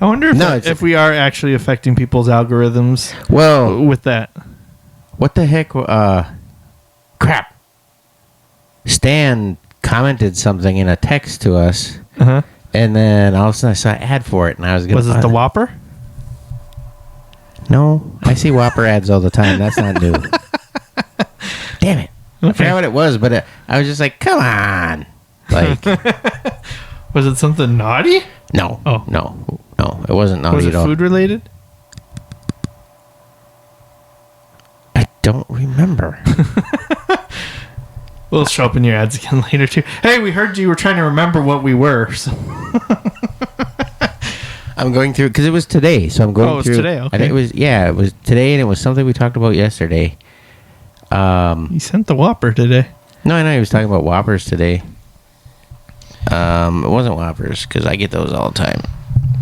wonder if we are actually affecting people's algorithms. Well, with that, what the heck? Crap. Stan commented something in a text to us, and then all of a sudden I saw an ad for it, and I was going. Was it the Whopper? No, I see Whopper ads all the time. That's not new. Damn it. I forgot what it was, but I was just like, come on. Like, was it something naughty? No. Oh. No, it wasn't naughty at all. Was it food related? I don't remember. We'll show up in your ads again later, too. Hey, we heard you were trying to remember what we were. So. I'm going through, because it was today, so I'm going through. Oh, it was today, okay. I think it was today, and it was something we talked about yesterday. He sent the Whopper today. No, I know he was talking about Whoppers today. It wasn't Whoppers, because I get those all the time.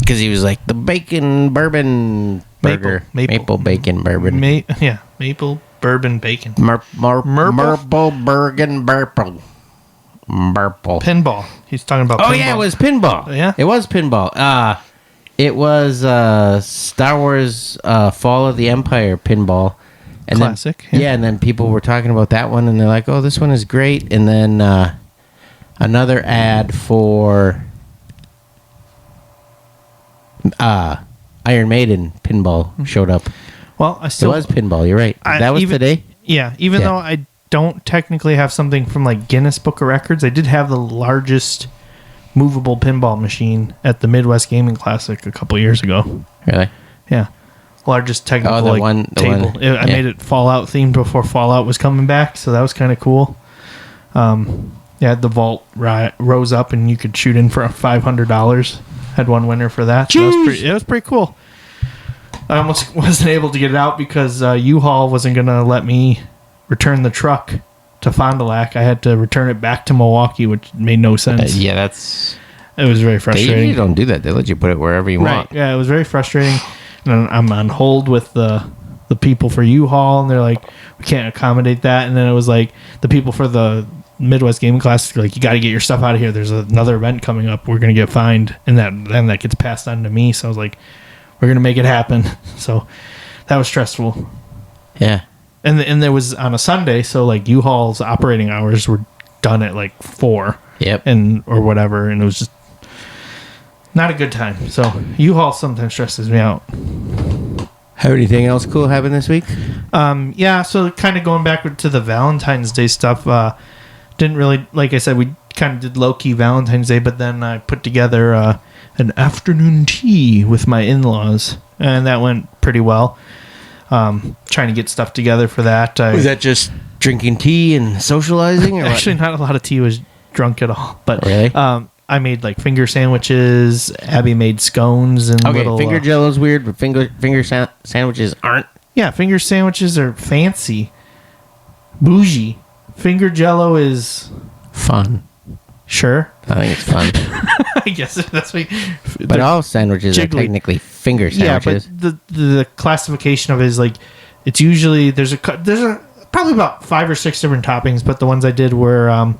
Because he was like, the bacon bourbon burger. Maple bacon bourbon. Maple bourbon bacon. Maple bourbon burple. Pinball. He's talking about pinball. Oh, yeah, it was pinball. Yeah? It was pinball. It was Star Wars Fall of the Empire pinball. And classic. Then, and then people were talking about that one, and they're like, oh, this one is great. And then another ad for Iron Maiden pinball showed up. Well, it was pinball. You're right. That was today? Yeah, even though I don't technically have something from like Guinness Book of Records, I did have the largest movable pinball machine at the Midwest Gaming Classic a couple years ago. Really? Yeah. Largest technical table. I made it Fallout themed before Fallout was coming back, so that was kind of cool. The vault rose up and you could shoot in for $500. Had one winner for that. So it was pretty cool. I almost wasn't able to get it out because U-Haul wasn't going to let me return the truck to Fond du Lac. I had to return it back to Milwaukee, which made no sense. It was very frustrating. They usually don't do that. They let you put it wherever you want. Yeah, it was very frustrating. And I'm on hold with the people for U-Haul, and they're like, we can't accommodate that. And then it was like the people for the Midwest Gaming Classic are like, you got to get your stuff out of here. There's another event coming up. We're going to get fined. And then that gets passed on to me. So I was like, we're going to make it happen. So that was stressful. Yeah. And there was on a Sunday, so like U-Haul's operating hours were done at like 4. Yep. Or whatever, and it was just not a good time. So U-Haul sometimes stresses me out. Have anything else cool happen this week? So kind of going back to the Valentine's Day stuff, didn't really, like I said, we kind of did low-key Valentine's Day, but then I put together an afternoon tea with my in-laws, and that went pretty well. Trying to get stuff together for that. Was that just drinking tea and socializing? Or actually, not a lot of tea was drunk at all. But really? I made like finger sandwiches. Abby made scones and finger jello's weird, but finger sandwiches aren't. Yeah, finger sandwiches are fancy. Bougie. Finger Jello is Fun. sure. I think it's fun. I guess that's what. But all sandwiches are technically finger sandwiches. Yeah, but the classification of it is like it's usually there's a probably about 5 or 6 different toppings, but the ones I did were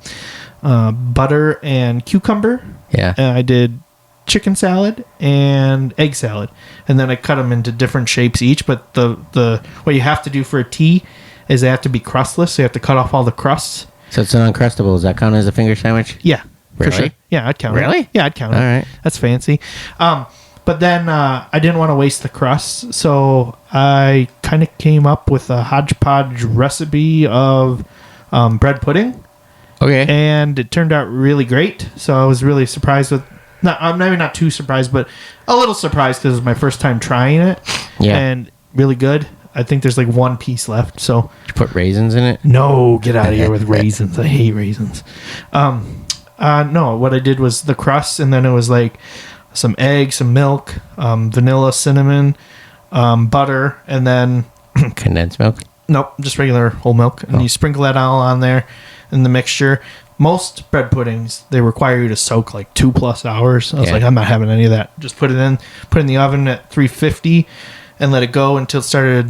butter and cucumber. Yeah. And I did chicken salad and egg salad, and then I cut them into different shapes each. But the what you have to do for a tea is they have to be crustless. So you have to cut off all the crusts. So it's an Uncrustable. Does that count as a finger sandwich? Yeah. Really? For sure. Yeah, I'd count it. Really? Yeah, I'd count it. All right. That's fancy. But then I didn't want to waste the crust, so I kind of came up with a hodgepodge recipe of bread pudding, Okay. and it turned out really great. So I was really surprised with, maybe not too surprised, but a little surprised because it was my first time trying it. Yeah. And really good. I think there's like one piece left, so... Did you put raisins in it? No, get out of here with raisins. I hate raisins. No, what I did was the crust, and then it was like some egg, some milk, vanilla, cinnamon, butter, and then... Condensed milk? Nope, just regular whole milk. And you sprinkle that all on there in the mixture. Most bread puddings, they require you to soak like 2+ hours. I was like, I'm not having any of that. Just put it in the oven at 350 and let it go until it started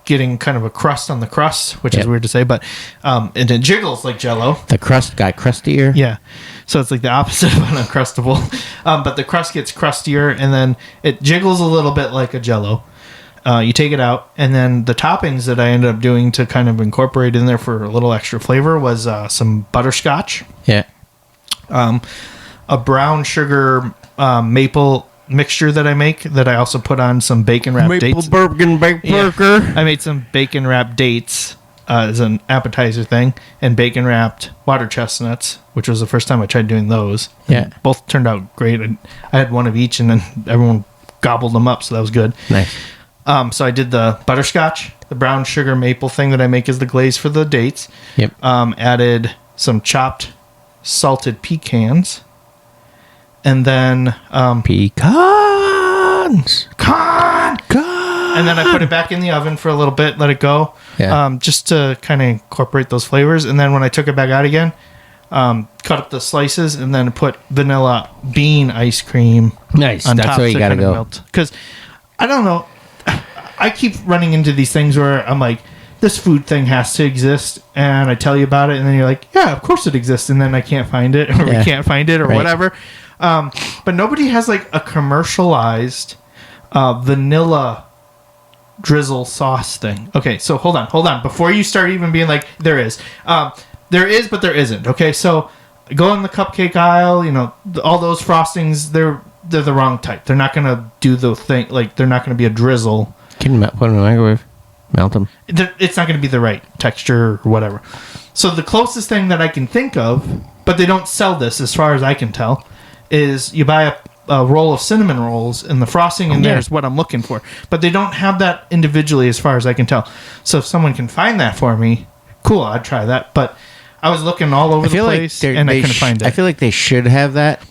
getting kind of a crust on the crust, which is weird to say, but and it jiggles like Jell-O. The crust got crustier? Yeah. So it's like the opposite of an Uncrustable. But the crust gets crustier, and then it jiggles a little bit like a Jell-O. You take it out, and then the toppings that I ended up doing to kind of incorporate in there for a little extra flavor was some butterscotch, Yeah. a brown sugar maple mixture that I make that I also put on some bacon wrapped dates. Bourbon baked burger. I made some bacon wrapped dates as an appetizer thing, and bacon wrapped water chestnuts, which was the first time I tried doing those. Yeah. And both turned out great. And I had one of each, and then everyone gobbled them up, so that was good. Nice. So I did the butterscotch, the brown sugar maple thing that I make as the glaze for the dates. Yep. Added some chopped salted pecans, and then Pecans. And then I put it back in the oven for a little bit, let it go, just to kind of incorporate those flavors. And then when I took it back out again, cut up the slices and then put vanilla bean ice cream. Nice. On That's top where you got to go. Because I don't know, I keep running into these things where I'm like, this food thing has to exist, and I tell you about it, and then you're like, yeah, of course it exists, and then I can't find it, or we can't find it, or whatever. But nobody has like a commercialized vanilla drizzle sauce thing. Okay, so hold on. Before you start even being like, there is, but there isn't. Okay, so go in the cupcake aisle. You know, all those frostings, they're the wrong type. They're not gonna do the thing. Like, they're not gonna be a drizzle. Can you put them in the microwave? Melt them. It's not gonna be the right texture or whatever. So the closest thing that I can think of, but they don't sell this as far as I can tell, is you buy a roll of cinnamon rolls, and the frosting in there is what I'm looking for. But they don't have that individually as far as I can tell. So if someone can find that for me, cool, I'd try that. But I was looking all over the place, and I couldn't find it. I feel like they should have that,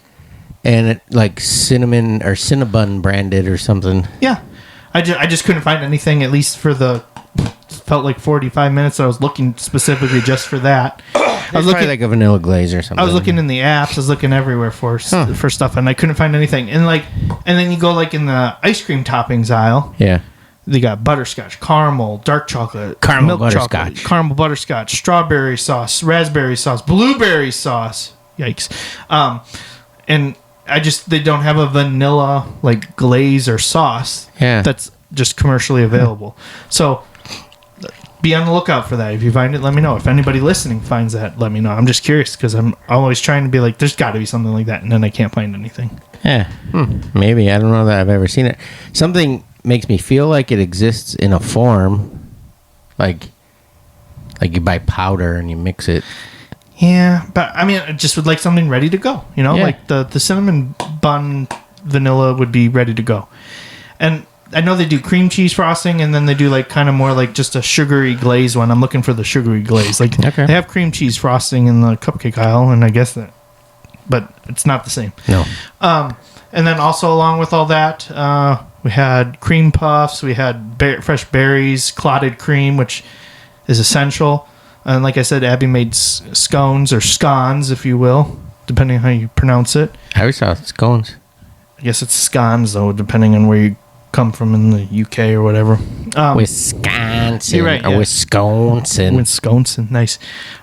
and it, like cinnamon or Cinnabon branded or something. Yeah. I just couldn't find anything, at least for the... Felt like 45 minutes. I was looking specifically just for that. I was looking like a vanilla glaze or something. I was looking in the apps. I was looking everywhere for stuff, and I couldn't find anything. And then you go like in the ice cream toppings aisle. Yeah, they got butterscotch, caramel, dark chocolate, caramel milk butterscotch, chocolate, caramel butterscotch, strawberry sauce, raspberry sauce, blueberry sauce. Yikes! And they don't have a vanilla like glaze or sauce. Yeah, that's just commercially available. So be on the lookout for that. If you find it, let me know. If anybody listening finds that, let me know. I'm just curious because I'm always trying to be like, there's got to be something like that, and then I can't find anything. Yeah, maybe. I don't know that I've ever seen it. Something makes me feel like it exists in a form, like you buy powder and you mix it. Yeah, but I mean, I just would like something ready to go. You know, like the cinnamon bun vanilla would be ready to go, and I know they do cream cheese frosting, and then they do like kind of more like just a sugary glaze one. I'm looking for the sugary glaze. Like they have cream cheese frosting in the cupcake aisle, and I guess that, but it's not the same. No. And then also along with all that, we had cream puffs. We had fresh berries, clotted cream, which is essential. And like I said, Abby made scones or scones, if you will, depending on how you pronounce it. I always thought scones. I guess it's scones, though, depending on where you come from in the UK or whatever. Wisconsin. You're right, Or yeah. Wisconsin. Nice.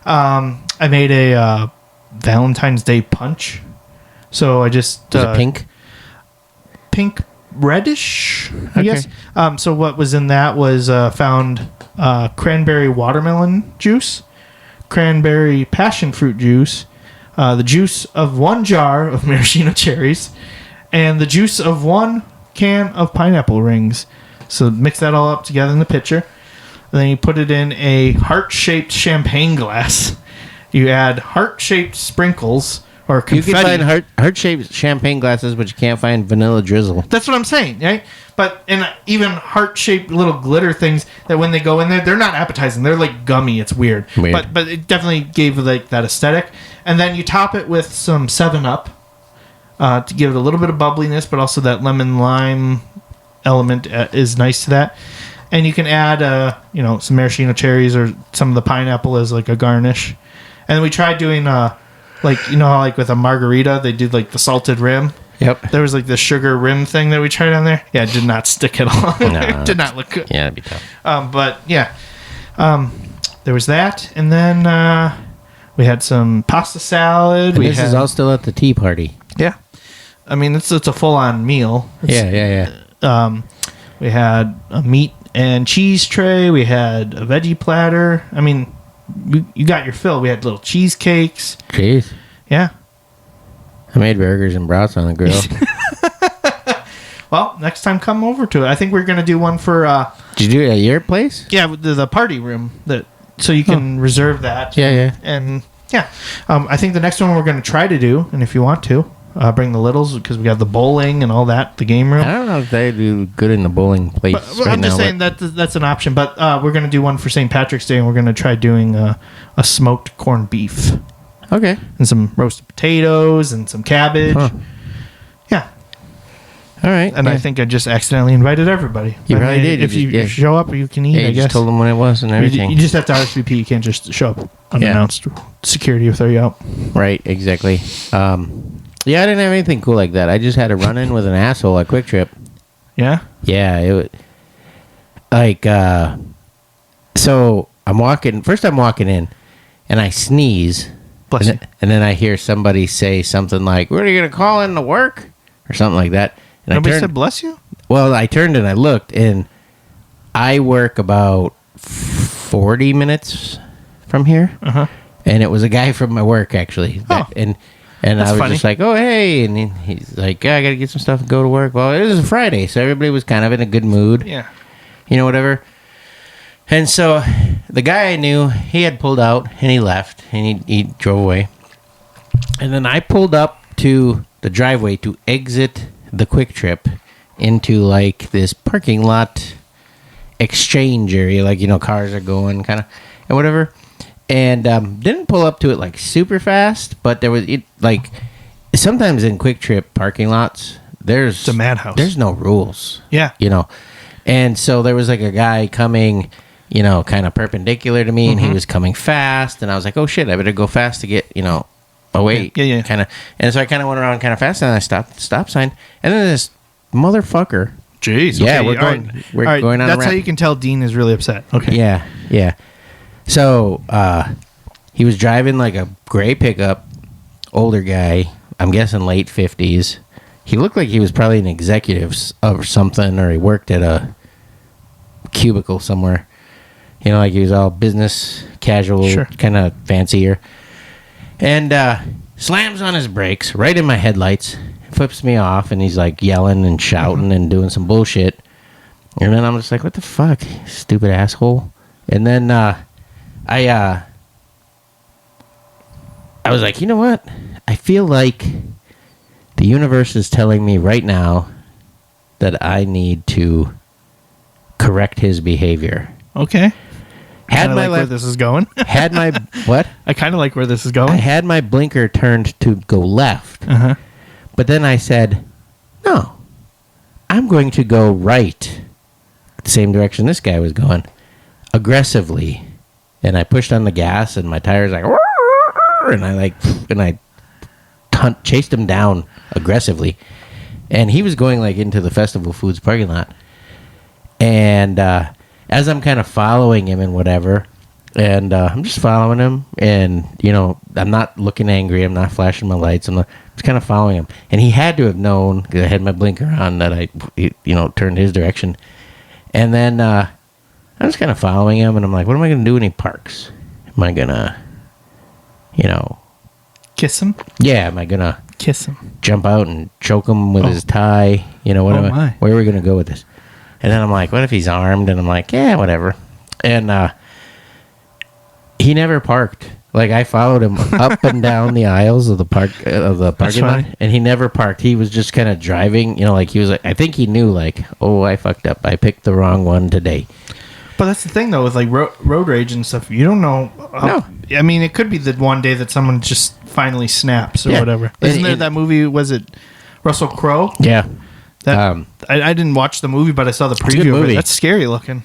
I made a Valentine's Day punch. So I just... Was it pink? Pink reddish, I Okay. guess. So what was in that was found cranberry watermelon juice, cranberry passion fruit juice, the juice of 1 jar of maraschino cherries, and the juice of 1 can of pineapple rings. So mix that all up together in the pitcher. And then you put it in a heart-shaped champagne glass. You add heart-shaped sprinkles or confetti. You can find heart-shaped champagne glasses, but you can't find vanilla drizzle. That's what I'm saying, right? But and even heart-shaped little glitter things that when they go in there, they're not appetizing. They're like gummy. It's weird. But it definitely gave like that aesthetic. And then you top it with some 7-Up to give it a little bit of bubbliness, but also that lemon lime element is nice to that. And you can add some maraschino cherries or some of the pineapple as like a garnish. And then we tried doing how like with a margarita they do like the salted rim. Yep. There was like the sugar rim thing that we tried on there. Yeah, it did not stick at all. No. It did not look good. Yeah, that'd be tough. But yeah, there was that, and then we had some pasta salad. And this is all still at the tea party. Yeah, I mean it's a full on meal. Yeah. We had a meat and cheese tray. We had a veggie platter. I mean, you got your fill. We had little cheesecakes. Jeez. Yeah. I made burgers and brats on the grill. Well, next time come over to it. I think we're gonna do one for. Did you do it at your place? Yeah, the party room so you can reserve that. Yeah. And yeah, I think the next one we're gonna try to do, and if you want to, bring the littles because we got the bowling and all that, the game room. I don't know if they do good in the bowling place. But I'm just saying that's an option. But we're gonna do one for St. Patrick's Day, and we're gonna try doing a smoked corned beef. Okay. And some roasted potatoes and some cabbage. Huh. Yeah. All right. And I think I just accidentally invited everybody. You probably did. If you show up, you can eat, Yeah, I you guess. just told them when it was and everything. You just have to RSVP. You can't just show up unannounced. Security will throw you out. Right, exactly. Yeah, I didn't have anything cool like that. I just had a run-in with an asshole at Quick Trip. Yeah? Yeah, it was like, so I'm walking in and I sneeze. Bless you. And then I hear somebody say something like, "What are you going to call in to work?" Or something like that. And Nobody said bless you? Well, I turned and I looked, and I work about 40 minutes from here. Uh-huh. And it was a guy from my work, actually. Oh. And That's I was funny. just like, "Oh, hey." And he's like, "Yeah, I got to get some stuff and go to work." Well, it was a Friday, so everybody was kind of in a good mood. Yeah. Whatever. And so the guy I knew, he had pulled out, and he left, and he drove away. And then I pulled up to the driveway to exit the Quick Trip into, like, this parking lot exchange area. Like, cars are going kind of and whatever. And didn't pull up to it, like, super fast, but there was, like, sometimes in Quick Trip parking lots, It's a madhouse. There's no rules. Yeah. And so there was, like, a guy coming, kind of perpendicular to me, and he was coming fast, and I was like, "Oh, shit, I better go fast to get, away." Yeah. Kind of. And so I kind of went around kind of fast, and I stopped at the stop sign, and then this motherfucker. Jeez. Yeah, okay, we're going. all right. We're All right, going on. That's how you can tell Dean is really upset. Okay. Yeah. So he was driving like a gray pickup, older guy. I'm guessing late 50s. He looked like he was probably an executive or something, or he worked at a cubicle somewhere. Like he was all business casual, Sure. kind of fancier. And slams on his brakes right in my headlights, flips me off, and he's like yelling and shouting and doing some bullshit. And then I'm just like, "What the fuck, stupid asshole?" And then I was like, "You know what? I feel like the universe is telling me right now that I need to correct his behavior." Okay. Had I my like where left, this is going. had my what? I kind of like where this is I going. had my blinker turned to go left, Uh-huh. but then I said, "No, I'm going to go right." The same direction this guy was going, aggressively, and I pushed on the gas, and my tire's like, and I chased him down aggressively, and he was going like into the Festival Foods parking lot, and as I'm kind of following him and whatever, and I'm just following him, and I'm not looking angry, I'm not flashing my lights, I'm just kind of following him, and he had to have known, because I had my blinker on, that I turned his direction, and then I'm just kind of following him, and I'm like, what am I going to do when he parks? Am I gonna Kiss him? yeah, am I gonna Kiss him. jump out and choke him with his tie? Where are we gonna go with this? And then I'm like, what if he's armed? And I'm like, yeah, whatever. And he never parked. Like, I followed him up and down the aisles of the parking lot, and he never parked. He was just kind of driving, like he was like, I think he knew, like, oh, I fucked up. I picked the wrong one today. But that's the thing, though, with like road rage and stuff. You don't know. No. I mean, it could be the one day that someone just finally snaps or Yeah. whatever. Isn't there that movie? Was it Russell Crowe? Yeah. That I didn't watch the movie, but I saw the a good preview of movie. it. That's scary looking.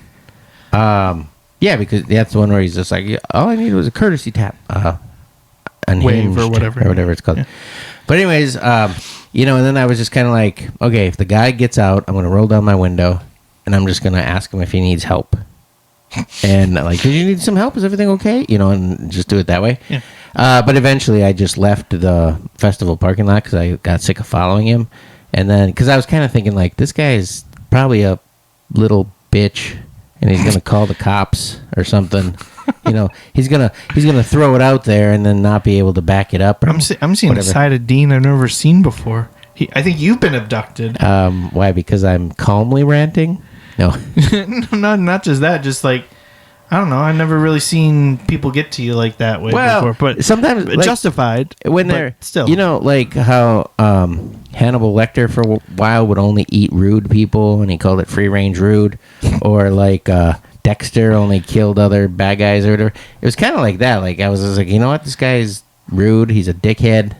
Yeah, because that's the one where he's just like, all I needed was a courtesy tap. Wave or whatever. It's called. Yeah. But anyways, and then I was just kind of like, okay, if the guy gets out, I'm going to roll down my window, and I'm just going to ask him if he needs help. And like, do you need some help? Is everything okay? And just do it that way. Yeah. But eventually I just left the festival parking lot because I got sick of following him. And then, because I was kind of thinking, like, this guy is probably a little bitch, and he's going to call the cops or something. He's gonna throw it out there and then not be able to back it up. Or I'm seeing whatever. a side of Dean I've never seen before. I think you've been abducted. Why? Because I'm calmly ranting? No. Not just that. Just like, I don't know. I've never really seen people get to you like that way before. But sometimes justified when but they're still. Like how Hannibal Lecter for a while would only eat rude people, and he called it free range rude, or like Dexter only killed other bad guys or whatever. It was kind of like that. Like, I was just like, you know what, this guy's rude. He's a dickhead.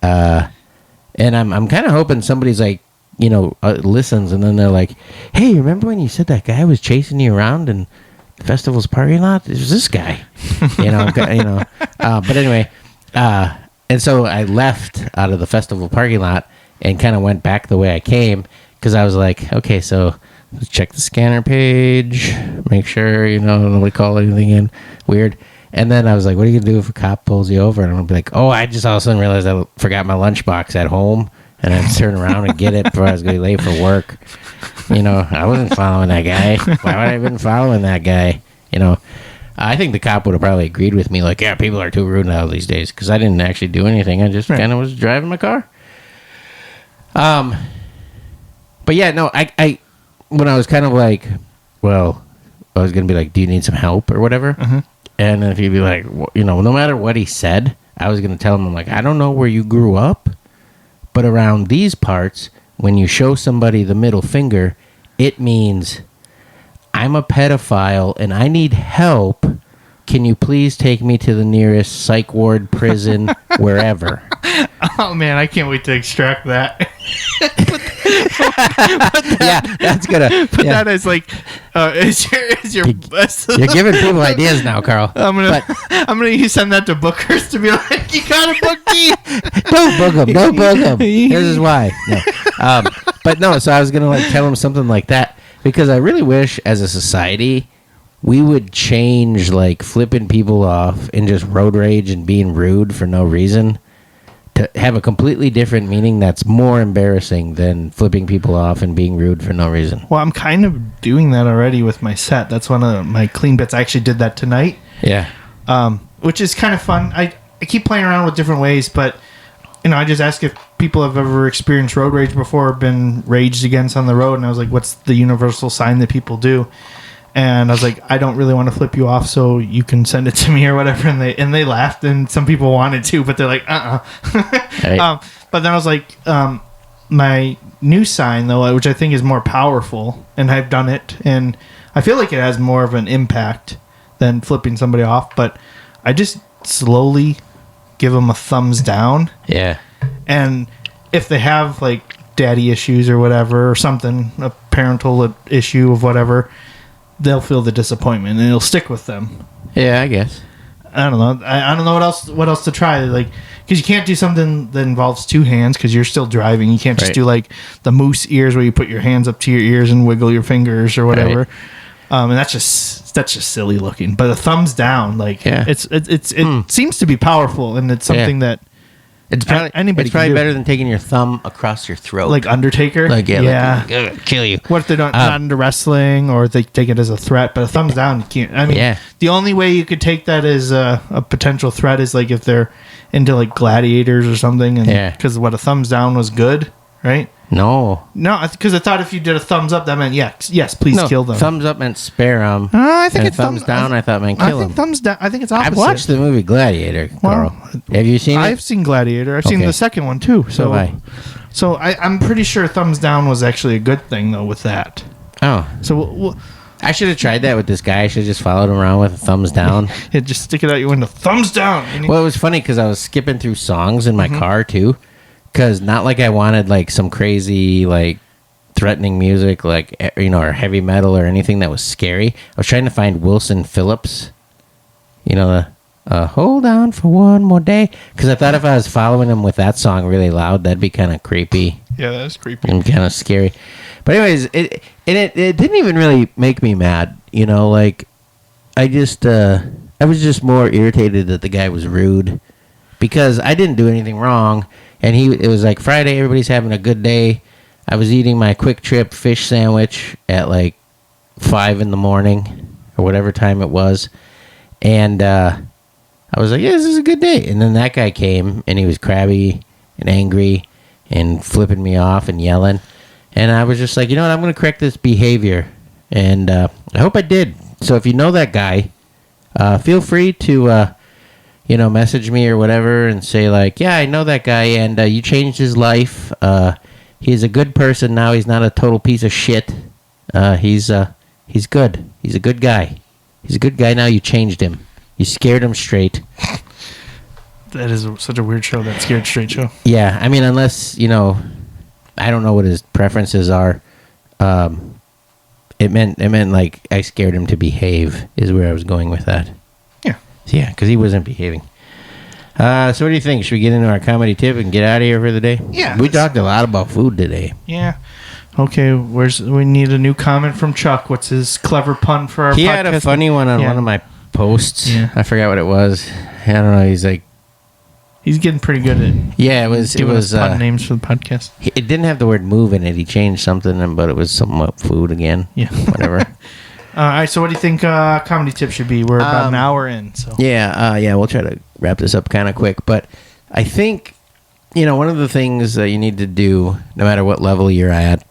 And I'm kind of hoping somebody's like, listens, and then they're like, hey, remember when you said that guy was chasing you around in the festival's parking lot? It was this guy. But anyway, and so I left out of the festival parking lot and kind of went back the way I came, because I was like, okay, so let's check the scanner page, make sure, nobody call anything in weird. And then I was like, what are you going to do if a cop pulls you over? And I'm going to be like, oh, I just all of a sudden realized I forgot my lunchbox at home. And I'd turn around and get it before I was going to be late for work. I wasn't following that guy. Why would I have been following that guy? I think the cop would have probably agreed with me, like, yeah, people are too rude now these days, because I didn't actually do anything. I just kind of was driving my car. But yeah, no, I when I was kind of like, well, I was going to be like, do you need some help or whatever? Mm-hmm. And then if he'd be like, no matter what he said, I was going to tell him, I'm like, I don't know where you grew up, but around these parts, when you show somebody the middle finger, it means I'm a pedophile and I need help. Can you please take me to the nearest psych ward, prison, wherever? Oh, man, I can't wait to extract that. Yeah, that's gonna. But yeah. that is like, is your best. You're giving people ideas now, Carl. I'm gonna send that to bookers to be like, you gotta book me. Don't book him. This is why. No. But no. So I was gonna like tell him something like that, because I really wish, as a society, we would change like flipping people off and just road rage and being rude for no reason to have a completely different meaning that's more embarrassing than flipping people off and being rude for no reason. Well, I'm kind of doing that already with my set. That's one of my clean bits. I actually did that tonight. Yeah. Which is kind of fun. I keep playing around with different ways, but I just ask if people have ever experienced road rage before, or been raged against on the road, and I was like, what's the universal sign that people do? And I was like, I don't really want to flip you off, so you can send it to me or whatever. And they laughed, and some people wanted to, but they're like, Right. But then I was like, my new sign, though, which I think is more powerful, and I've done it, and I feel like it has more of an impact than flipping somebody off, but I just slowly give them a thumbs down. Yeah. And if they have, like, daddy issues or whatever, or something, a parental issue of whatever, they'll feel the disappointment and it'll stick with them. Yeah, I guess. I don't know. I don't know what else to try. Like, because you can't do something that involves two hands because you're still driving. You can't just do like the moose ears where you put your hands up to your ears and wiggle your fingers or whatever. Right. And that's just silly looking. But a thumbs down, like it seems to be powerful, and it's something that it's probably anybody. It's probably better than taking your thumb across your throat, like Undertaker. Like like, kill you. What if they're not into wrestling, or they take it as a threat? But a thumbs down, you can't. I mean, the only way you could take that as a potential threat is like if they're into like gladiators or something, and because a thumbs down was good, right? No, because I thought if you did a thumbs up, that meant yes, please kill them. Thumbs up meant spare them. I think it's thumbs down. I thought meant kill them. I think thumbs down. I think it's opposite. I've watched the movie Gladiator, Carl. Have you seen it? I've seen Gladiator. I've seen the second one too. So I'm pretty sure thumbs down was actually a good thing though with that. Oh, so I should have tried that with this guy. I should have just followed him around with a thumbs down. Just stick it out your window. Thumbs down. Well, it was funny because I was skipping through songs in my car too. Because not like I wanted like some crazy like threatening music like or heavy metal or anything that was scary. I was trying to find Wilson Phillips, the hold on for one more day, because I thought if I was following him with that song really loud, that'd be kind of creepy. Yeah, that is creepy and kind of scary. But anyways, it didn't even really make me mad. Like I was just more irritated that the guy was rude because I didn't do anything wrong. And it was like Friday, everybody's having a good day. I was eating my Quick Trip fish sandwich at like 5 in the morning or whatever time it was. And I was like, yeah, this is a good day. And then that guy came and he was crabby and angry and flipping me off and yelling. And I was just like, you know what, I'm going to correct this behavior. And I hope I did. So if you know that guy, feel free to... message me or whatever and say like, yeah, I know that guy and you changed his life. He's a good person now. He's not a total piece of shit. He's good. He's a good guy. He's a good guy now. You changed him. You scared him straight. That is such a weird show, that Scared Straight show. Yeah, I mean, unless, I don't know what his preferences are. It meant like I scared him to behave is where I was going with that. Yeah, because he wasn't behaving. So what do you think? Should we get into our comedy tip and get out of here for the day? Yeah. We talked a lot about food today. Yeah. Okay, we need a new comment from Chuck. What's his clever pun for our podcast? He had a funny one on one of my posts. Yeah. I forgot what it was. I don't know. He's like... He's getting pretty good at... Yeah, it was pun names for the podcast. It didn't have the word move in it. He changed something, but it was something about food again. Yeah. Whatever. All right, so what do you think comedy tip should be? We're about an hour in. So yeah, we'll try to wrap this up kind of quick. But I think, one of the things that you need to do, no matter what level you're at,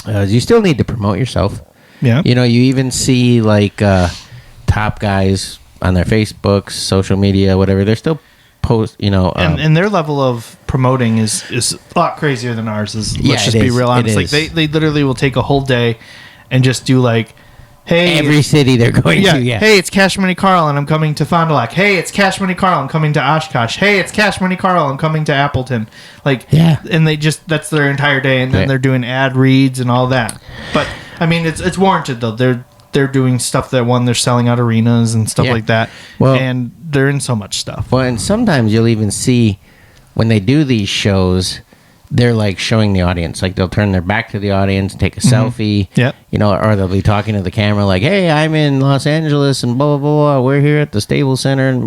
is you still need to promote yourself. Yeah. You even see, like, top guys on their Facebooks, social media, whatever. They're still post, and their level of promoting is a lot crazier than ours. Let's just be real honest. Like, they literally will take a whole day and just do, like, hey, every city they're going to. Yeah. Hey, it's Cash Money Carl, and I'm coming to Fond du Lac. Hey, it's Cash Money Carl, I'm coming to Oshkosh. Hey, it's Cash Money Carl, I'm coming to Appleton. Like, and that's their entire day, and then they're doing ad reads and all that. But I mean, it's warranted though. They're doing stuff that they're selling out arenas and stuff like that. Well, and they're in so much stuff. Well, and sometimes you'll even see when they do these shows, they're like showing the audience, like they'll turn their back to the audience, take a selfie, or they'll be talking to the camera like, hey, I'm in Los Angeles and blah, blah, blah, we're here at the Staples Center, and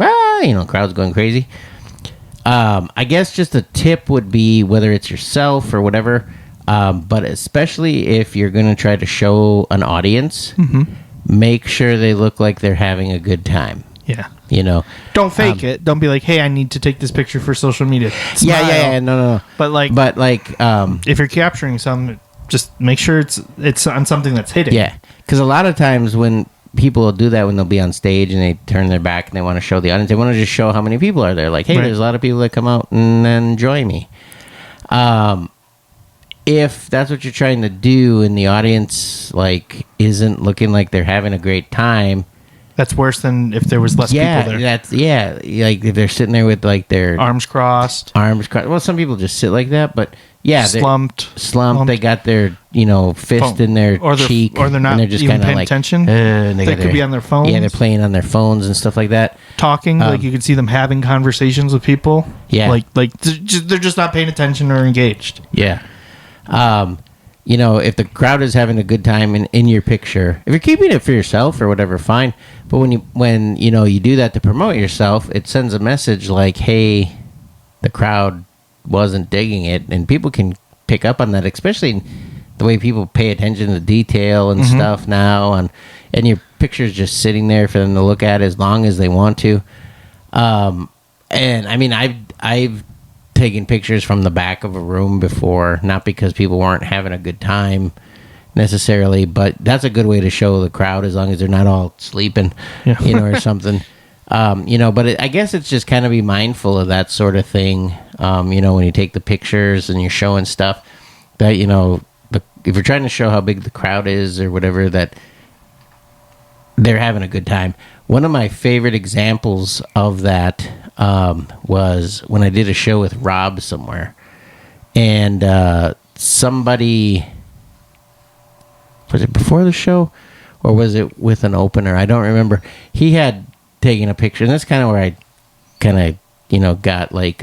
crowd's going crazy. I guess just a tip would be, whether it's yourself or whatever, but especially if you're going to try to show an audience, make sure they look like they're having a good time. Yeah. Don't fake it. Don't be like, hey, I need to take this picture for social media. Smile. Yeah. No. But if you're capturing some, just make sure it's on something that's hidden. Yeah. Because a lot of times when people will do that, when they'll be on stage and they turn their back and they want to show the audience, they want to just show how many people are there. Like, hey, there's a lot of people that come out and enjoy me. If that's what you're trying to do and the audience like isn't looking like they're having a great time, that's worse than if there was less people there. Like if they're sitting there with like their arms crossed. Well, some people just sit like that, but Yeah, slumped. They got their fist in their cheek, or they're not and they're just even kind of paying like attention. They could be on their phones. Yeah, they're playing on their phones and stuff like that. Talking, like you could see them having conversations with people. Yeah, like they're just not paying attention or engaged. Yeah. If the crowd is having a good time in your picture, if you're keeping it for yourself or whatever, fine. But when you do that to promote yourself, it sends a message like, hey, the crowd wasn't digging it, and people can pick up on that, especially the way people pay attention to detail and stuff now, and your picture's just sitting there for them to look at as long as they want to. And I mean, I've taken pictures from the back of a room before, not because people weren't having a good time necessarily, but that's a good way to show the crowd as long as they're not all sleeping, or something. But I guess it's just kind of be mindful of that sort of thing. When you take the pictures and you're showing stuff that, if you're trying to show how big the crowd is or whatever, that they're having a good time. One of my favorite examples of that was when I did a show with Rob somewhere, and somebody, was it before the show or was it with an opener? I don't remember. He had taken a picture, and that's kind of where I kind of got like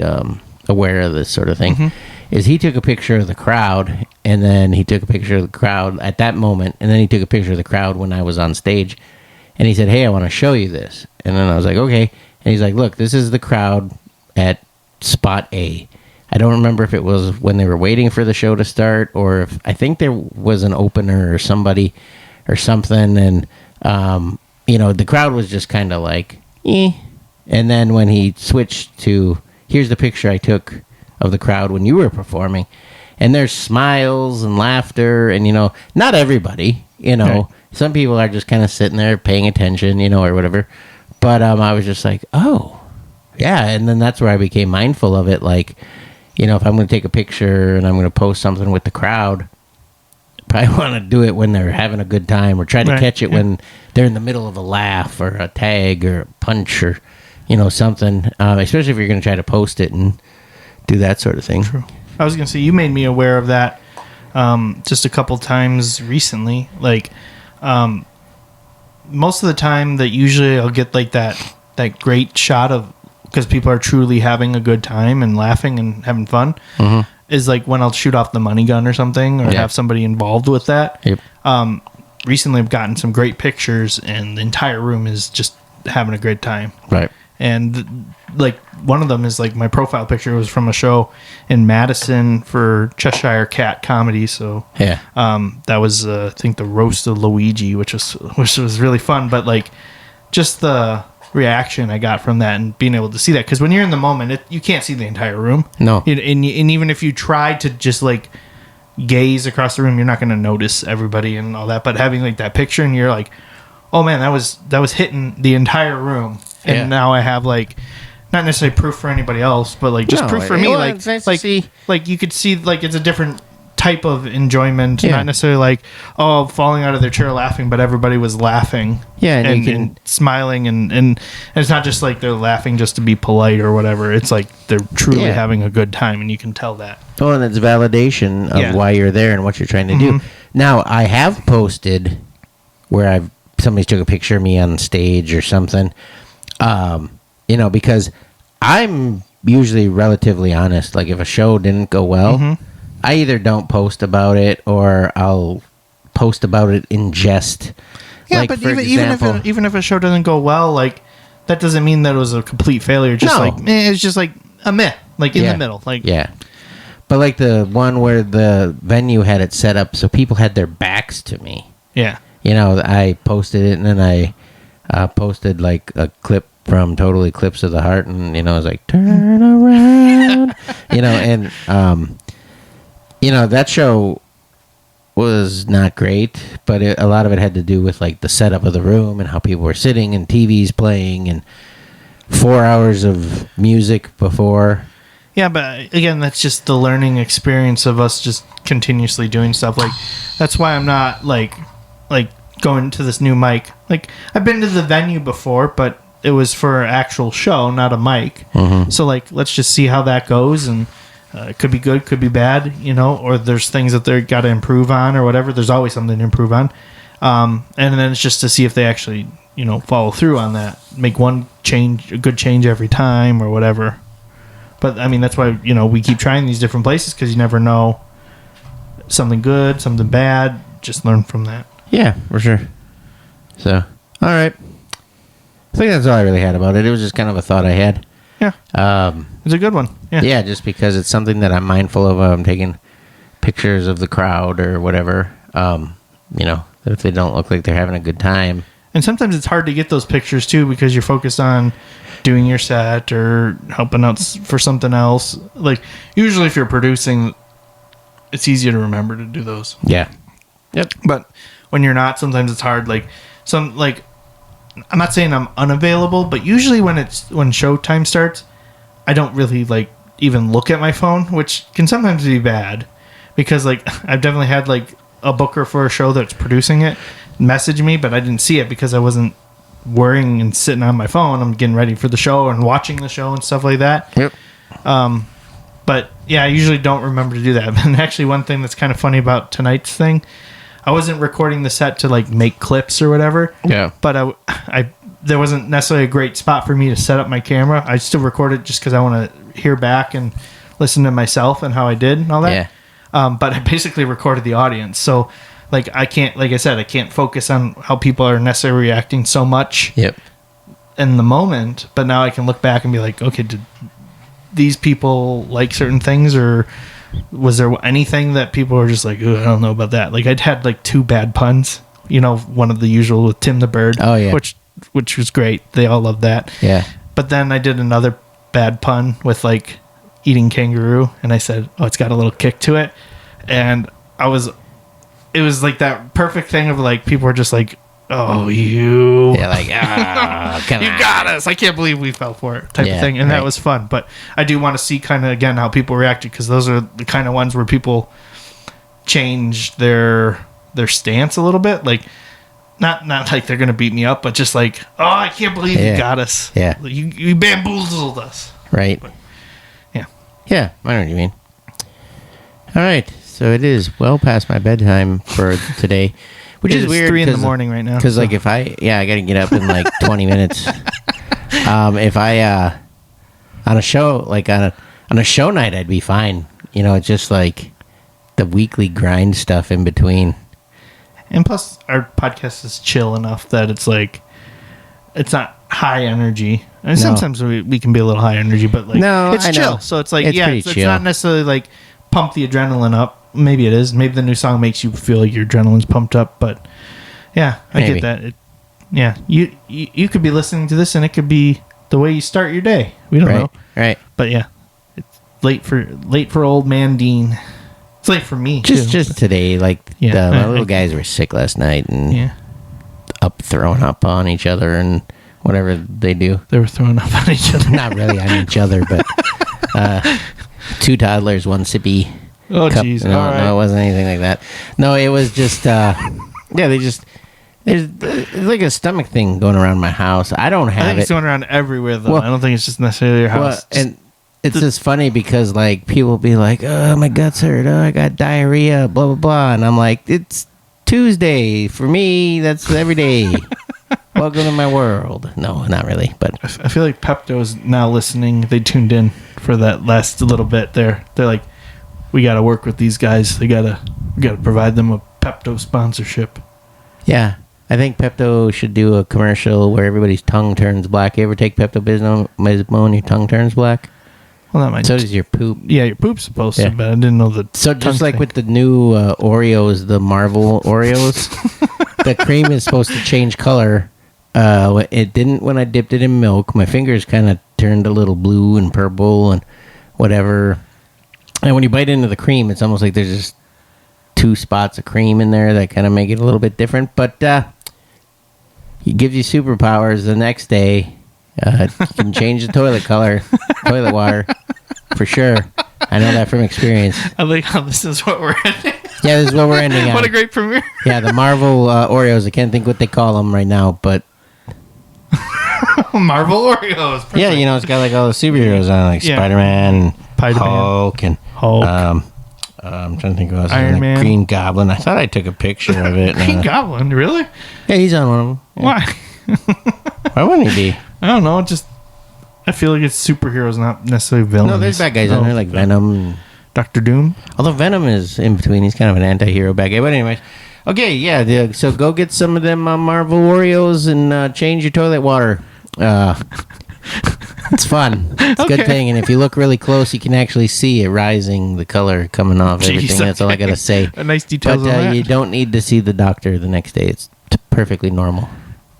aware of this sort of thing. Is he took a picture of the crowd, and then he took a picture of the crowd at that moment, and then he took a picture of the crowd when I was on stage, and he said, hey, I want to show you this. And then I was like, okay. And he's like, look, this is the crowd at spot A. I don't remember if it was when they were waiting for the show to start, or if I think there was an opener or somebody or something, and the crowd was just kind of like, eh. And then when he switched to, here's the picture I took of the crowd when you were performing, and there's smiles and laughter, and not everybody, right. Some people are just kind of sitting there paying attention, or whatever. But I was just like, oh, yeah. And then that's where I became mindful of it. Like, if I'm going to take a picture and I'm going to post something with the crowd, I probably want to do it when they're having a good time, or try to catch it when they're in the middle of a laugh or a tag or a punch or, something. Especially if you're going to try to post it and do that sort of thing. True. I was going to say, you made me aware of that just a couple times recently. Like, most of the time that usually I'll get like that great shot of, because people are truly having a good time and laughing and having fun, is like when I'll shoot off the money gun or something, or have somebody involved with that. Yep. Recently I've gotten some great pictures, and the entire room is just having a great time. Right. And like one of them is like my profile picture was from a show in Madison for Cheshire Cat Comedy. So yeah, that was I think the roast of Luigi, which was really fun. But like just the reaction I got from that and being able to see that, because when you're in the moment, you can't see the entire room. No, and even if you try to just like gaze across the room, you're not going to notice everybody and all that. But having like that picture, and you're like, oh man, that was hitting the entire room. And now I have like, not necessarily proof for anybody else, but like just proof for me. Like, it's nice to see. Like you could see like it's a different type of enjoyment, not necessarily like, oh, falling out of their chair laughing, but everybody was laughing. Yeah, and smiling, and it's not just like they're laughing just to be polite or whatever. It's like they're truly having a good time, and you can tell that. Oh, and it's validation of why you're there and what you're trying to do. Now, I have posted where somebody took a picture of me on stage or something. Because I'm usually relatively honest. Like if a show didn't go well, I either don't post about it, or I'll post about it in jest. Yeah, like, but even if a show doesn't go well, like that doesn't mean that it was a complete failure. Just it's just like a meh, like in the middle. Like but like the one where the venue had it set up so people had their backs to me. Yeah, I posted it, and then I posted like a clip from Total Eclipse of the Heart, and I was like, turn around, and that show was not great, but a lot of it had to do with like the setup of the room and how people were sitting and TVs playing and 4 hours of music before. Yeah, but again, that's just the learning experience of us just continuously doing stuff. Like that's why I'm not like going to this new mic. Like I've been to the venue before, but it was for an actual show, not a mic. So like, let's just see how that goes. And It could be good, could be bad, or there's things that they got to improve on or whatever. There's always something to improve on. And then it's just to see if they actually, follow through on that. Make one change, a good change every time or whatever. But, I mean, that's why, we keep trying these different places because you never know something good, something bad. Just learn from that. Yeah, for sure. So, all right. I think that's all I really had about it. It was just kind of a thought I had. Yeah. It's a good one. Yeah. Yeah, just because it's something that I'm mindful of. I'm taking pictures of the crowd or whatever, if they don't look like they're having a good time. And sometimes it's hard to get those pictures, too, because you're focused on doing your set or helping out for something else. Like, usually if you're producing, it's easier to remember to do those. Yeah. Yep. But when you're not, sometimes it's hard. I'm not saying I'm unavailable, but usually when showtime starts, I don't really even look at my phone, which can sometimes be bad because I've definitely had a booker for a show that's producing it message me, but I didn't see it because I wasn't worrying and sitting on my phone. I'm getting ready for the show and watching the show and stuff like that. Yep. But yeah, I usually don't remember to do that. And actually, one thing that's kind of funny about tonight's thing, I wasn't recording the set to make clips or whatever. Yeah. But I there wasn't necessarily a great spot for me to set up my camera. I still recorded just because I want to hear back and listen to myself and how I did and all that. Yeah. But I basically recorded the audience, so I can't, like I said, I can't focus on how people are necessarily reacting so much. Yep. In the moment. But now I can look back and be like, okay, did these people like certain things, or was there anything that people were just like, I don't know about that? I'd had 2 bad puns, one of the usual with Tim the Bird. Oh yeah. Which was great. They all loved that. Yeah. But then I did another bad pun with eating kangaroo, and I said, it's got a little kick to it. And it was that perfect thing of people were just you. Yeah, you got us. I can't believe we fell for it type of thing. And that was fun. But I do want to see kind of, again, how people reacted, because those are the kind of ones where people change their stance a little bit. Not they're going to beat me up, but just I can't believe you got us. Yeah. You bamboozled us. Right. But, yeah. Yeah, I know what you mean. All right. So it is well past my bedtime for today. Which is weird. 3 in the morning right now. Because I got to get up in 20 minutes. If I on a show on a show night, I'd be fine. It's just the weekly grind stuff in between. And plus, our podcast is chill enough that it's it's not high energy. And sometimes we can be a little high energy, but no, it's chill. So it's it's not necessarily pump the adrenaline up. Maybe it is. Maybe the new song makes you feel like your adrenaline's pumped up. But yeah, I get that. You could be listening to this and it could be the way you start your day. We don't know. Right. But yeah, it's late for old man Dean. It's late for me. Just today. My little guys were sick last night and up throwing up on each other and whatever they do. They were throwing up on each other. Not really on each other, but 2 toddlers, 1 sippy. Oh, jeez. No, it wasn't anything like that. No, it was just, there's like a stomach thing going around my house. I don't have it's going around everywhere, though. I don't think it's just necessarily your house. And it's just funny because, people be like, oh, my guts hurt. Oh, I got diarrhea, blah, blah, blah. And I'm like, it's Tuesday. For me, that's every day. Welcome to my world. No, not really, but I feel like Pepto is now listening. They tuned in for that last little bit there. They're like, we got to work with these guys. We got to provide them a Pepto sponsorship. Yeah, I think Pepto should do a commercial where everybody's tongue turns black. You ever take Pepto-Bismol and your tongue turns black? Well, that might. So does your poop. Yeah, your poop's supposed to, but I didn't know that. So just with the new Oreos, the Marvel Oreos, the cream is supposed to change color. It didn't when I dipped it in milk. My fingers kind of turned a little blue and purple and whatever. And when you bite into the cream, it's almost like there's just 2 spots of cream in there that kind of make it a little bit different. But it gives you superpowers the next day. You can change the toilet color, toilet water, for sure. I know that from experience. I like how this is what we're ending. Yeah, this is what we're ending on. What a great premiere. Yeah, the Marvel Oreos. I can't think what they call them right now, but... Marvel Oreos. Perfect. Yeah, it's got all the superheroes on, Spider-Man, Hulk and Hulk. I'm trying to think of what else. Iron Man. Green Goblin. I thought I took a picture of it. Green Goblin, really? Yeah, he's on one of them. Yeah. Why? Why wouldn't he be? I don't know. Just I feel like it's superheroes, not necessarily villains. No, there's bad guys on there like Venom. Dr. Doom. Although Venom is in between. He's kind of an anti-hero bad guy. But anyways. Okay, yeah. So go get some of them Marvel Oreos and change your toilet water. It's fun. It's a good thing. And if you look really close, you can actually see it rising, the color coming off everything. That's all I got to say. A nice details but on that. You don't need to see the doctor the next day. It's perfectly normal.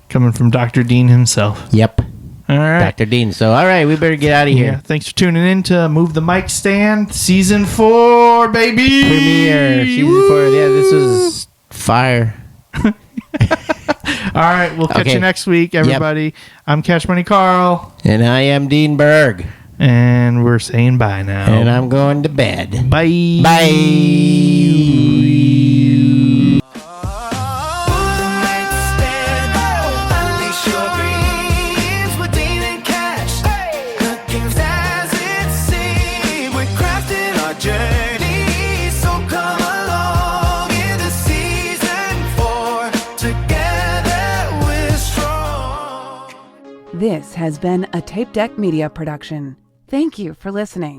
Coming from Dr. Dean himself. Yep. All right. Dr. Dean. So, all right, we better get out of here. Yeah, thanks for tuning in to Move the Mic Stand, Season 4, baby! Premiere, Season 4. Yeah, this was fire. All right, we'll catch you next week, everybody. Yep. I'm Cash Money Carl. And I am Dean Berg. And we're saying bye now. And I'm going to bed. Bye. Bye. This has been a Tape Deck Media production. Thank you for listening.